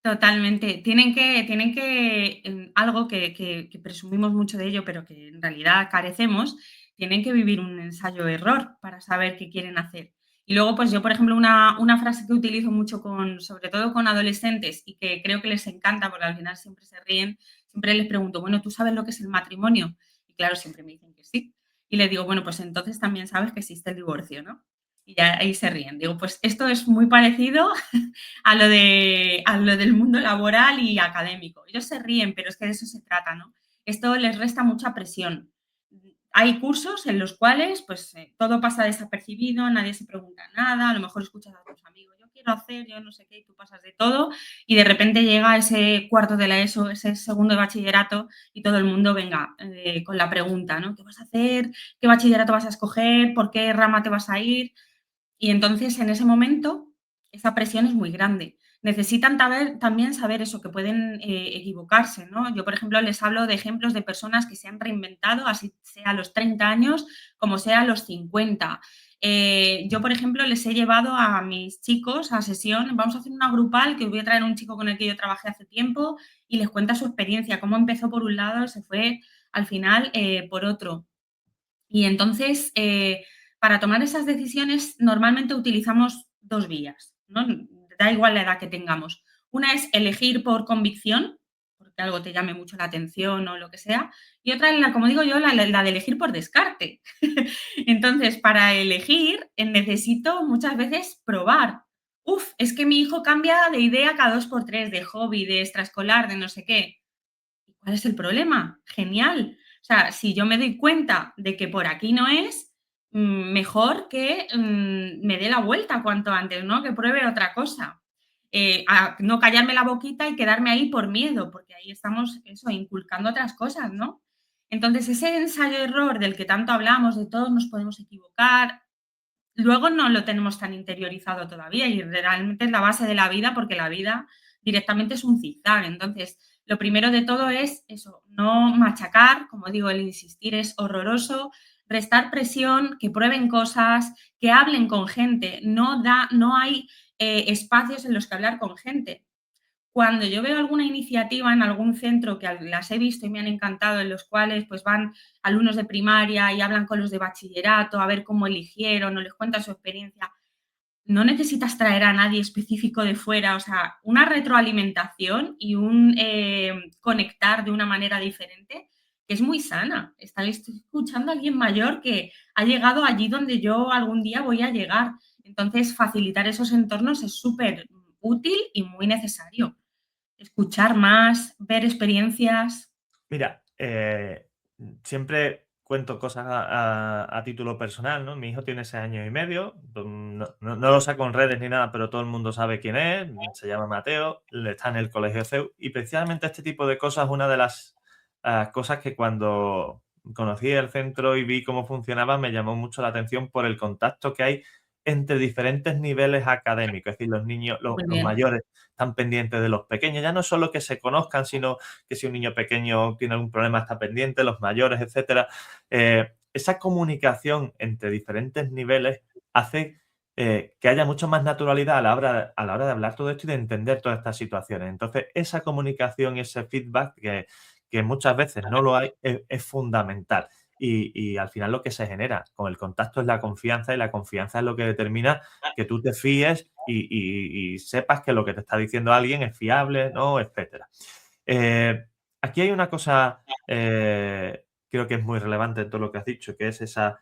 totalmente. Tienen que algo que presumimos mucho de ello, pero que en realidad carecemos, tienen que vivir un ensayo-error para saber qué quieren hacer. Y luego, pues yo, por ejemplo, una frase que utilizo mucho con, sobre todo con adolescentes y que creo que les encanta, porque al final siempre se ríen, siempre les pregunto: "Bueno, ¿tú sabes lo que es el matrimonio?". Y claro, siempre me dicen que sí. Y les digo: "Bueno, pues entonces también sabes que existe el divorcio, ¿no?". Y ya ahí se ríen. Digo: "Pues esto es muy parecido a lo del mundo laboral y académico". Ellos se ríen, pero es que de eso se trata, ¿no? Esto les resta mucha presión. Hay cursos en los cuales, pues, todo pasa desapercibido, nadie se pregunta nada, a lo mejor escuchas a tus amigos: "Yo quiero hacer, yo no sé qué", y tú pasas de todo, y de repente llega ese cuarto de la ESO, ese segundo de bachillerato, y todo el mundo, venga, con la pregunta, ¿no? ¿Qué vas a hacer? ¿Qué bachillerato vas a escoger? ¿Por qué rama te vas a ir? Y entonces, en ese momento, esa presión es muy grande. Necesitan también saber eso, que pueden equivocarse, ¿no? Yo, por ejemplo, les hablo de ejemplos de personas que se han reinventado, así sea a los 30 años como sea a los 50. Yo, por ejemplo, les he llevado a mis chicos a sesión, vamos a hacer una grupal, que voy a traer a un chico con el que yo trabajé hace tiempo y les cuenta su experiencia, cómo empezó por un lado y se fue al final por otro. Y entonces, para tomar esas decisiones normalmente utilizamos 2 vías, ¿no? Da igual la edad que tengamos. Una es elegir por convicción, porque algo te llame mucho la atención o lo que sea, y otra es la, como digo yo, la de elegir por descarte. Entonces, para elegir, necesito muchas veces probar. Uf, es que mi hijo cambia de idea cada 2 por 3, de hobby, de extraescolar, de no sé qué. ¿Cuál es el problema? Genial. O sea, si yo me doy cuenta de que por aquí no es, mejor que me dé la vuelta cuanto antes, ¿no? Que pruebe otra cosa. A no callarme la boquita y quedarme ahí por miedo, porque ahí estamos, eso, inculcando otras cosas, ¿no? Entonces, ese ensayo-error del que tanto hablamos, de todos nos podemos equivocar, luego no lo tenemos tan interiorizado todavía y realmente es la base de la vida, porque la vida directamente es un zigzag. Entonces, lo primero de todo es eso, no machacar, como digo, el insistir es horroroso, restar presión, que prueben cosas, que hablen con gente. No hay espacios en los que hablar con gente. Cuando yo veo alguna iniciativa en algún centro que las he visto y me han encantado, en los cuales pues van alumnos de primaria y hablan con los de bachillerato a ver cómo eligieron o les cuentan su experiencia, no necesitas traer a nadie específico de fuera, o sea, una retroalimentación y un conectar de una manera diferente que es muy sana. Estoy escuchando a alguien mayor que ha llegado allí donde yo algún día voy a llegar. Entonces, facilitar esos entornos es súper útil y muy necesario. Escuchar más, ver experiencias. Mira, siempre cuento cosas a título personal, ¿no? Mi hijo tiene 6 años y medio, no lo saco en redes ni nada, pero todo el mundo sabe quién es, se llama Mateo, está en el colegio CEU, y precisamente este tipo de cosas es una de las cosas que cuando conocí el centro y vi cómo funcionaba me llamó mucho la atención por el contacto que hay entre diferentes niveles académicos, es decir, los niños, Muy los bien. mayores están pendientes de los pequeños, ya no solo que se conozcan, sino que si un niño pequeño tiene algún problema está pendiente, los mayores, etcétera. Esa comunicación entre diferentes niveles hace que haya mucho más naturalidad a la hora de hablar todo esto y de entender todas estas situaciones. Entonces, esa comunicación y ese feedback que muchas veces no lo hay es fundamental. Y al final lo que se genera con el contacto es la confianza y la confianza es lo que determina que tú te fíes y sepas que lo que te está diciendo alguien es fiable, ¿no? Etcétera. Eh, Aquí hay una cosa, creo que es muy relevante en todo lo que has dicho, que es esa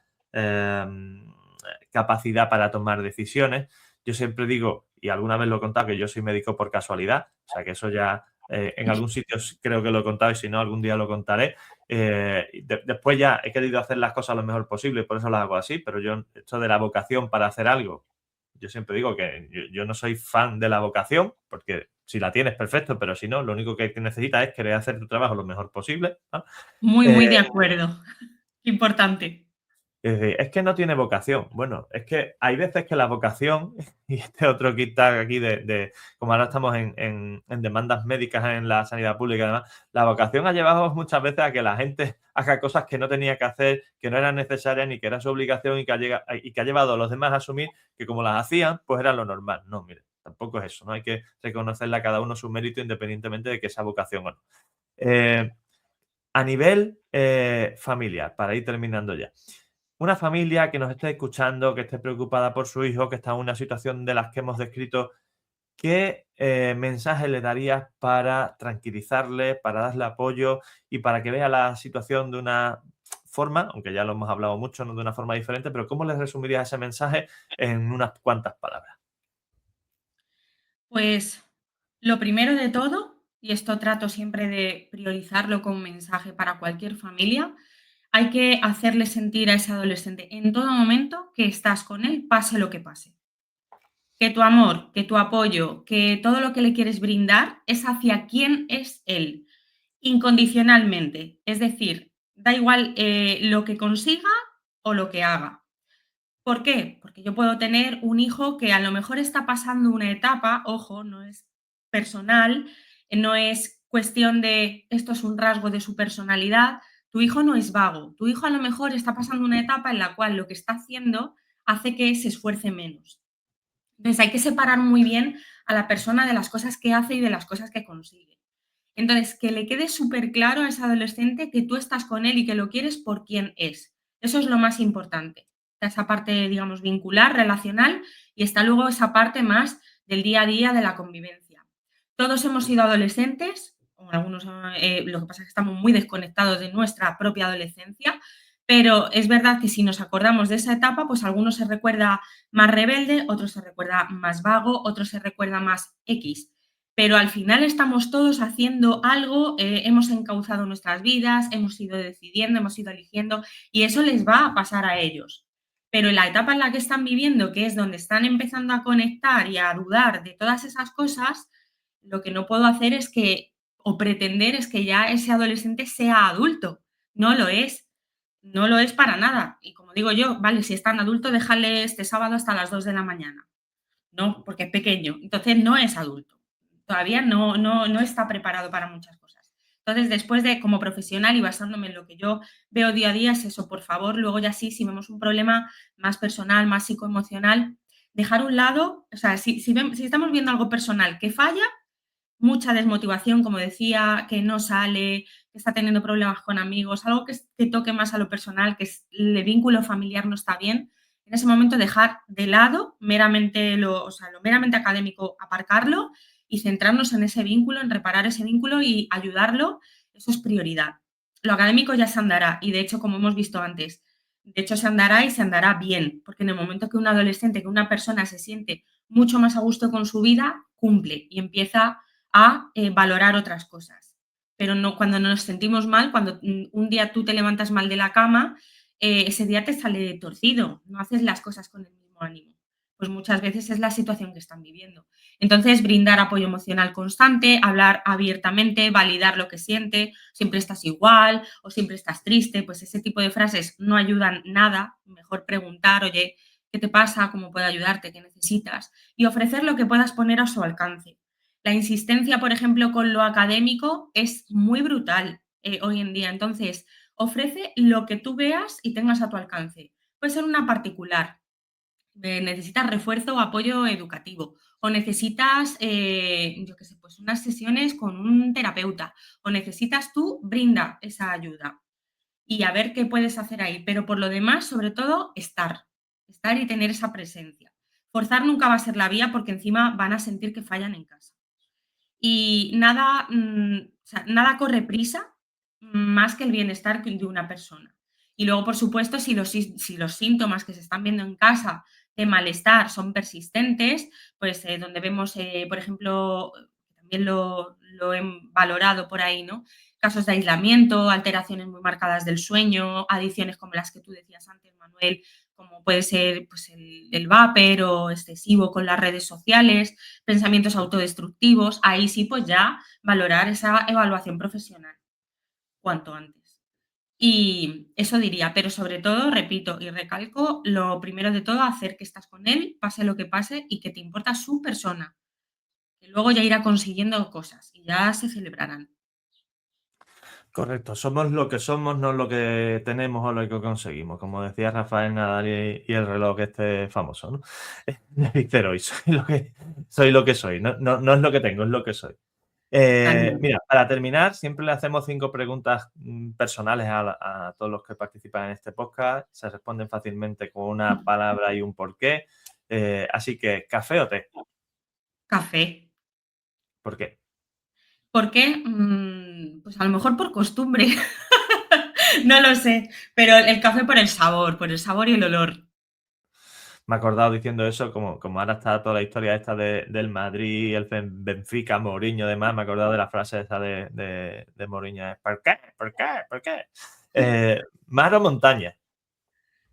capacidad para tomar decisiones. Yo siempre digo, y alguna vez lo he contado, que yo soy médico por casualidad, o sea que eso ya en algún sitio creo que lo he contado y si no, algún día lo contaré. Después ya he querido hacer las cosas lo mejor posible, por eso las hago así, pero yo, esto de la vocación para hacer algo, yo siempre digo que yo no soy fan de la vocación, porque si la tienes, perfecto, pero si no, lo único que necesitas es querer hacer tu trabajo lo mejor posible, ¿no? Muy, Eh, muy de acuerdo. Importante. Es decir, es que no tiene vocación. Bueno, es que hay veces que la vocación, y este otro kit tag aquí como ahora estamos en demandas médicas en la sanidad pública y demás, la vocación ha llevado muchas veces a que la gente haga cosas que no tenía que hacer, que no eran necesarias ni que era su obligación y que ha llevado a los demás a asumir que como las hacían, pues era lo normal. No, mire, tampoco es eso, ¿no? Hay que reconocerle a cada uno su mérito independientemente de que sea vocación o no. Eh, a nivel familiar, para ir terminando ya. Una familia que nos esté escuchando, que esté preocupada por su hijo, que está en una situación de las que hemos descrito, ¿qué mensaje le darías para tranquilizarle, para darle apoyo y para que vea la situación de una forma, aunque ya lo hemos hablado mucho, no de una forma diferente, pero cómo le resumirías ese mensaje en unas cuantas palabras? Pues lo primero de todo, y esto trato siempre de priorizarlo como mensaje para cualquier familia, hay que hacerle sentir a ese adolescente en todo momento que estás con él, pase lo que pase. Que tu amor, que tu apoyo, que todo lo que le quieres brindar es hacia quién es él, incondicionalmente. Es decir, da igual lo que consiga o lo que haga. ¿Por qué? Porque yo puedo tener un hijo que a lo mejor está pasando una etapa, ojo, no es personal, no es cuestión de esto es un rasgo de su personalidad. Tu hijo no es vago, tu hijo a lo mejor está pasando una etapa en la cual lo que está haciendo hace que se esfuerce menos. Entonces hay que separar muy bien a la persona de las cosas que hace y de las cosas que consigue. Entonces, que le quede súper claro a ese adolescente que tú estás con él y que lo quieres por quien es. Eso es lo más importante. Esa parte, digamos, vincular, relacional, y está luego esa parte más del día a día de la convivencia. Todos hemos sido adolescentes, o algunos, lo que pasa es que estamos muy desconectados de nuestra propia adolescencia, pero es verdad que si nos acordamos de esa etapa, pues algunos se recuerda más rebelde, otros se recuerda más vago, otros se recuerda más X, pero al final estamos todos haciendo algo, hemos encauzado nuestras vidas, hemos ido decidiendo, hemos ido eligiendo y eso les va a pasar a ellos. Pero en la etapa en la que están viviendo, que es donde están empezando a conectar y a dudar de todas esas cosas, lo que no puedo hacer es que, o pretender es que ya ese adolescente sea adulto. No lo es. No lo es para nada. Y como digo yo, vale, si es tan adulto, déjale este sábado hasta las 2 de la mañana. No, porque es pequeño. Entonces no es adulto. Todavía no está preparado para muchas cosas. Entonces, después de, como profesional y basándome en lo que yo veo día a día, es eso, por favor, luego ya sí, si vemos un problema más personal, más psicoemocional, dejar a un lado, o sea, si estamos viendo algo personal que falla, mucha desmotivación, como decía, que no sale, que está teniendo problemas con amigos, algo que toque más a lo personal, que el vínculo familiar no está bien, en ese momento dejar de lado meramente lo meramente académico, aparcarlo y centrarnos en ese vínculo, en reparar ese vínculo y ayudarlo, eso es prioridad. Lo académico ya se andará y de hecho, como hemos visto antes, de hecho se andará y se andará bien, porque en el momento que un adolescente, que una persona se siente mucho más a gusto con su vida, cumple y empieza a valorar otras cosas. pero no cuando nos sentimos mal, cuando un día tú te levantas mal de la cama, ese día te sale torcido, no haces las cosas con el mismo ánimo. Pues muchas veces es la situación que están viviendo. Entonces, brindar apoyo emocional constante, hablar abiertamente, validar lo que siente, siempre estás igual o siempre estás triste, pues ese tipo de frases no ayudan nada. Mejor preguntar, oye, ¿qué te pasa? ¿Cómo puedo ayudarte? ¿Qué necesitas? Y ofrecer lo que puedas poner a su alcance. La insistencia, por ejemplo, con lo académico es muy brutal hoy en día. Entonces, ofrece lo que tú veas y tengas a tu alcance. Puede ser una particular, necesitas refuerzo o apoyo educativo, o necesitas, yo qué sé, pues unas sesiones con un terapeuta, o necesitas tú, brinda esa ayuda y a ver qué puedes hacer ahí. Pero por lo demás, sobre todo, estar y tener esa presencia. Forzar nunca va a ser la vía porque encima van a sentir que fallan en casa. Y nada, o sea, nada corre prisa más que el bienestar de una persona. Y luego, por supuesto, si los síntomas que se están viendo en casa de malestar son persistentes, pues donde vemos, por ejemplo, también lo he valorado por ahí, ¿no? Casos de aislamiento, alteraciones muy marcadas del sueño, adicciones como las que tú decías antes, Manuel, como puede ser pues, el vapor o excesivo con las redes sociales, pensamientos autodestructivos, ahí sí, pues ya valorar esa evaluación profesional cuanto antes. Y eso diría, pero sobre todo, repito y recalco, lo primero de todo, hacer que estás con él, pase lo que pase, y que te importa su persona, que luego ya irá consiguiendo cosas y ya se celebrarán. Correcto, somos lo que somos, no lo que tenemos o lo que conseguimos, como decía Rafael Nadal y el reloj este famoso, ¿no? Dice hoy, soy lo que soy, no es lo que tengo, es lo que soy. Totalmente. Mira, para terminar, siempre le hacemos 5 preguntas personales a todos los que participan en este podcast. Se responden fácilmente con una palabra y un porqué. Así que, ¿café o té? Café. ¿Por qué? ¿Por qué? Pues a lo mejor por costumbre. No lo sé, pero el café por el sabor y el olor. Me he acordado diciendo eso, como ahora está toda la historia esta del Madrid, el Benfica, Mourinho, demás, me he acordado de la frase esa de Mourinho, ¿por qué? ¿Por qué? ¿Por qué? ¿Mar o montaña?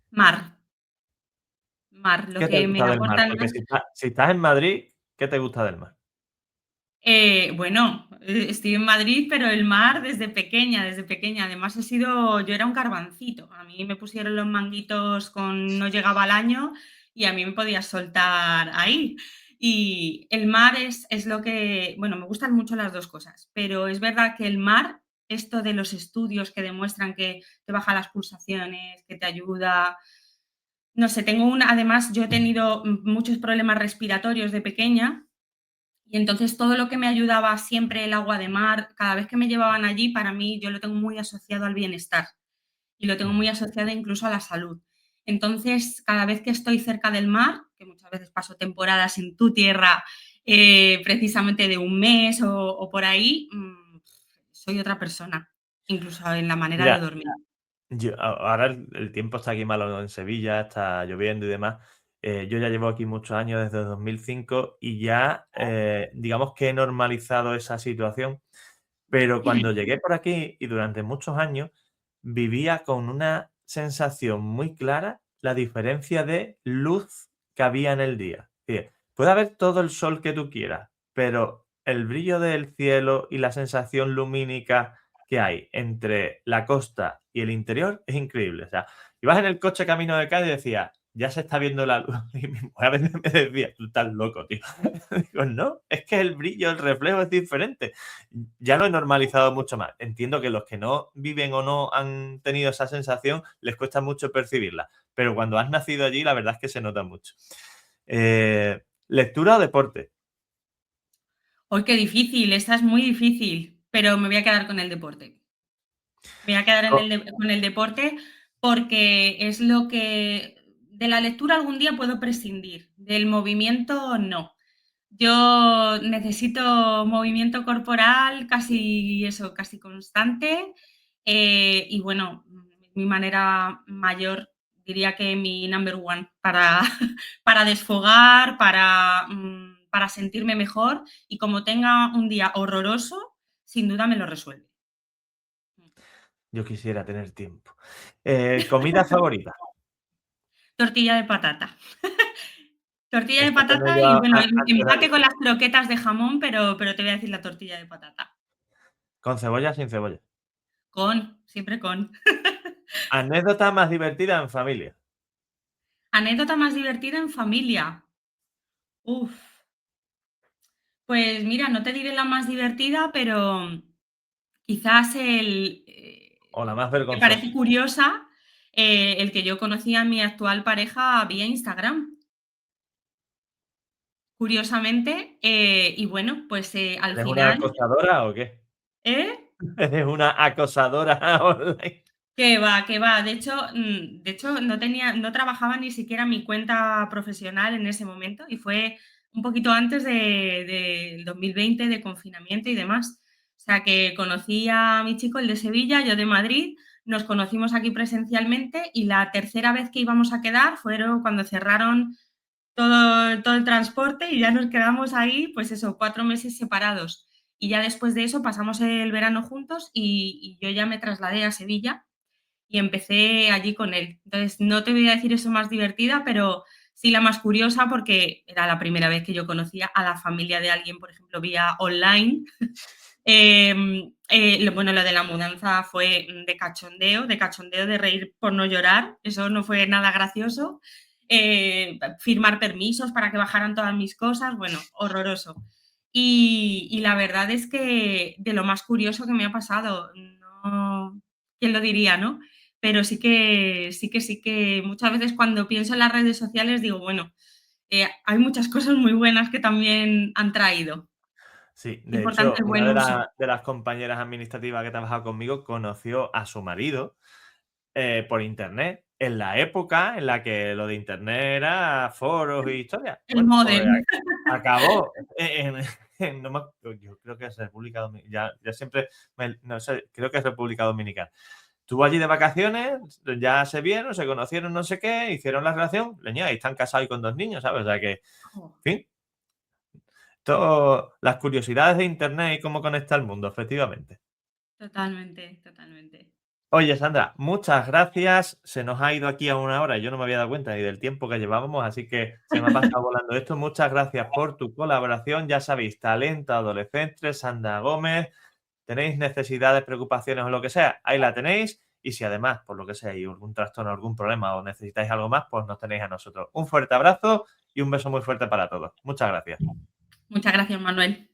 Mar, mar, lo ¿Qué te que me gusta del mar? aporta el Porque mar. si estás en Madrid, ¿qué te gusta del mar? Bueno, estoy en Madrid, pero el mar desde pequeña. Además, yo era un garbancito. A mí me pusieron los manguitos con no llegaba al año y a mí me podía soltar ahí. Y el mar es lo que, bueno, me gustan mucho las dos cosas, pero es verdad que el mar, esto de los estudios que demuestran que te baja las pulsaciones, que te ayuda, no sé, además yo he tenido muchos problemas respiratorios de pequeña y entonces todo lo que me ayudaba siempre el agua de mar, cada vez que me llevaban allí, para mí yo lo tengo muy asociado al bienestar y lo tengo Mm. muy asociado incluso a la salud. Entonces, cada vez que estoy cerca del mar, que muchas veces paso temporadas en tu tierra, precisamente de un mes o por ahí, soy otra persona, incluso en la manera de Mira, dormir. ahora el tiempo está aquí malo en Sevilla, está lloviendo y demás. Yo ya llevo aquí muchos años, desde 2005, y ya, digamos que he normalizado esa situación. Pero cuando llegué por aquí y durante muchos años, vivía con una sensación muy clara la diferencia de luz que había en el día. Puede haber todo el sol que tú quieras, pero el brillo del cielo y la sensación lumínica que hay entre la costa y el interior es increíble. O sea, ibas en el coche camino de Cádiz y decías: "Ya se está viendo la luz", y mi mujer a veces me decía: "Tú estás loco, tío". Digo: "No, es que el brillo, el reflejo es diferente". Ya lo he normalizado mucho más. Entiendo que los que no viven o no han tenido esa sensación les cuesta mucho percibirla, pero cuando has nacido allí, la verdad es que se nota mucho. ¿Lectura o deporte? ¡Hoy qué difícil! Esta es muy difícil, pero me voy a quedar con el deporte. Me voy a quedar Co con el deporte porque es lo que de la lectura algún día puedo prescindir, del movimiento no. Yo necesito movimiento corporal casi eso, casi constante, y bueno, mi manera mayor, diría que mi number one para para desfogar, para sentirme mejor y como tenga un día horroroso, sin duda me lo resuelve. Yo quisiera tener tiempo. ¿Comida favorita? Tortilla de patata. Tortilla de Esta tengo patata yo y bueno, antes de empate con elegir. las croquetas de jamón, pero te voy a decir la tortilla de patata. ¿Con cebolla, sin cebolla? Siempre con. Anécdota más divertida en familia. Anécdota más divertida en familia. Uf, pues mira, no te diré la más divertida, pero quizás O la más me vergonzosa. parece curiosa, el que yo conocí a mi actual pareja vía Instagram. Curiosamente, y bueno, pues, al ¿Eres una final, acosadora o qué? ¿eh? ¿Eres una acosadora online? Que va, que va. De hecho, no trabajaba ni siquiera mi cuenta profesional en ese momento, y fue un poquito antes del 2020, de confinamiento y demás. O sea, que conocí a mi chico, el de Sevilla, yo de Madrid, nos conocimos aquí presencialmente, y la tercera vez que íbamos a quedar fueron cuando cerraron todo el transporte, y ya nos quedamos ahí, pues eso, 4 meses separados. Y ya después de eso pasamos el verano juntos, y yo ya me trasladé a Sevilla y empecé allí con él. Entonces, no te voy a decir eso más divertida, pero sí la más curiosa, porque era la primera vez que yo conocía a la familia de alguien, por ejemplo, vía online. Bueno, lo de la mudanza fue de cachondeo, de reír por no llorar, eso no fue nada gracioso. Firmar permisos para que bajaran todas mis cosas, bueno, horroroso. Y la verdad es que de lo más curioso que me ha pasado, no, ¿quién lo diría, no? Pero sí que muchas veces cuando pienso en las redes sociales digo, bueno, hay muchas cosas muy buenas que también han traído. Sí, de Importante hecho, el una buen uso. de las compañeras administrativas que trabajaba conmigo conoció a su marido por internet, en la época en la que lo de internet era foros y historias. El Bueno, pues módem. acabó no yo creo que es República Dominicana, ya siempre no sé, creo que es República Dominicana. Estuvo allí de vacaciones, ya se vieron, se conocieron, no sé qué, hicieron la relación, leña, y están casados y con 2 niños, ¿sabes? O sea que, en Jo, fin, todo las curiosidades de internet y cómo conecta el mundo, efectivamente. totalmente, totalmente. Oye, Sandra, muchas gracias. Se nos ha ido aquí a 1 hora y yo no me había dado cuenta ni del tiempo que llevábamos, así que se me ha pasado volando esto. Muchas gracias por tu colaboración. Ya sabéis, Talento Adolescente, Sandra Gómez. Tenéis necesidades, preocupaciones o lo que sea, ahí la tenéis. Y si además, por lo que sea, hay algún trastorno, algún problema o necesitáis algo más, pues nos tenéis a nosotros. Un fuerte abrazo y un beso muy fuerte para todos. Muchas gracias. Muchas gracias, Manuel.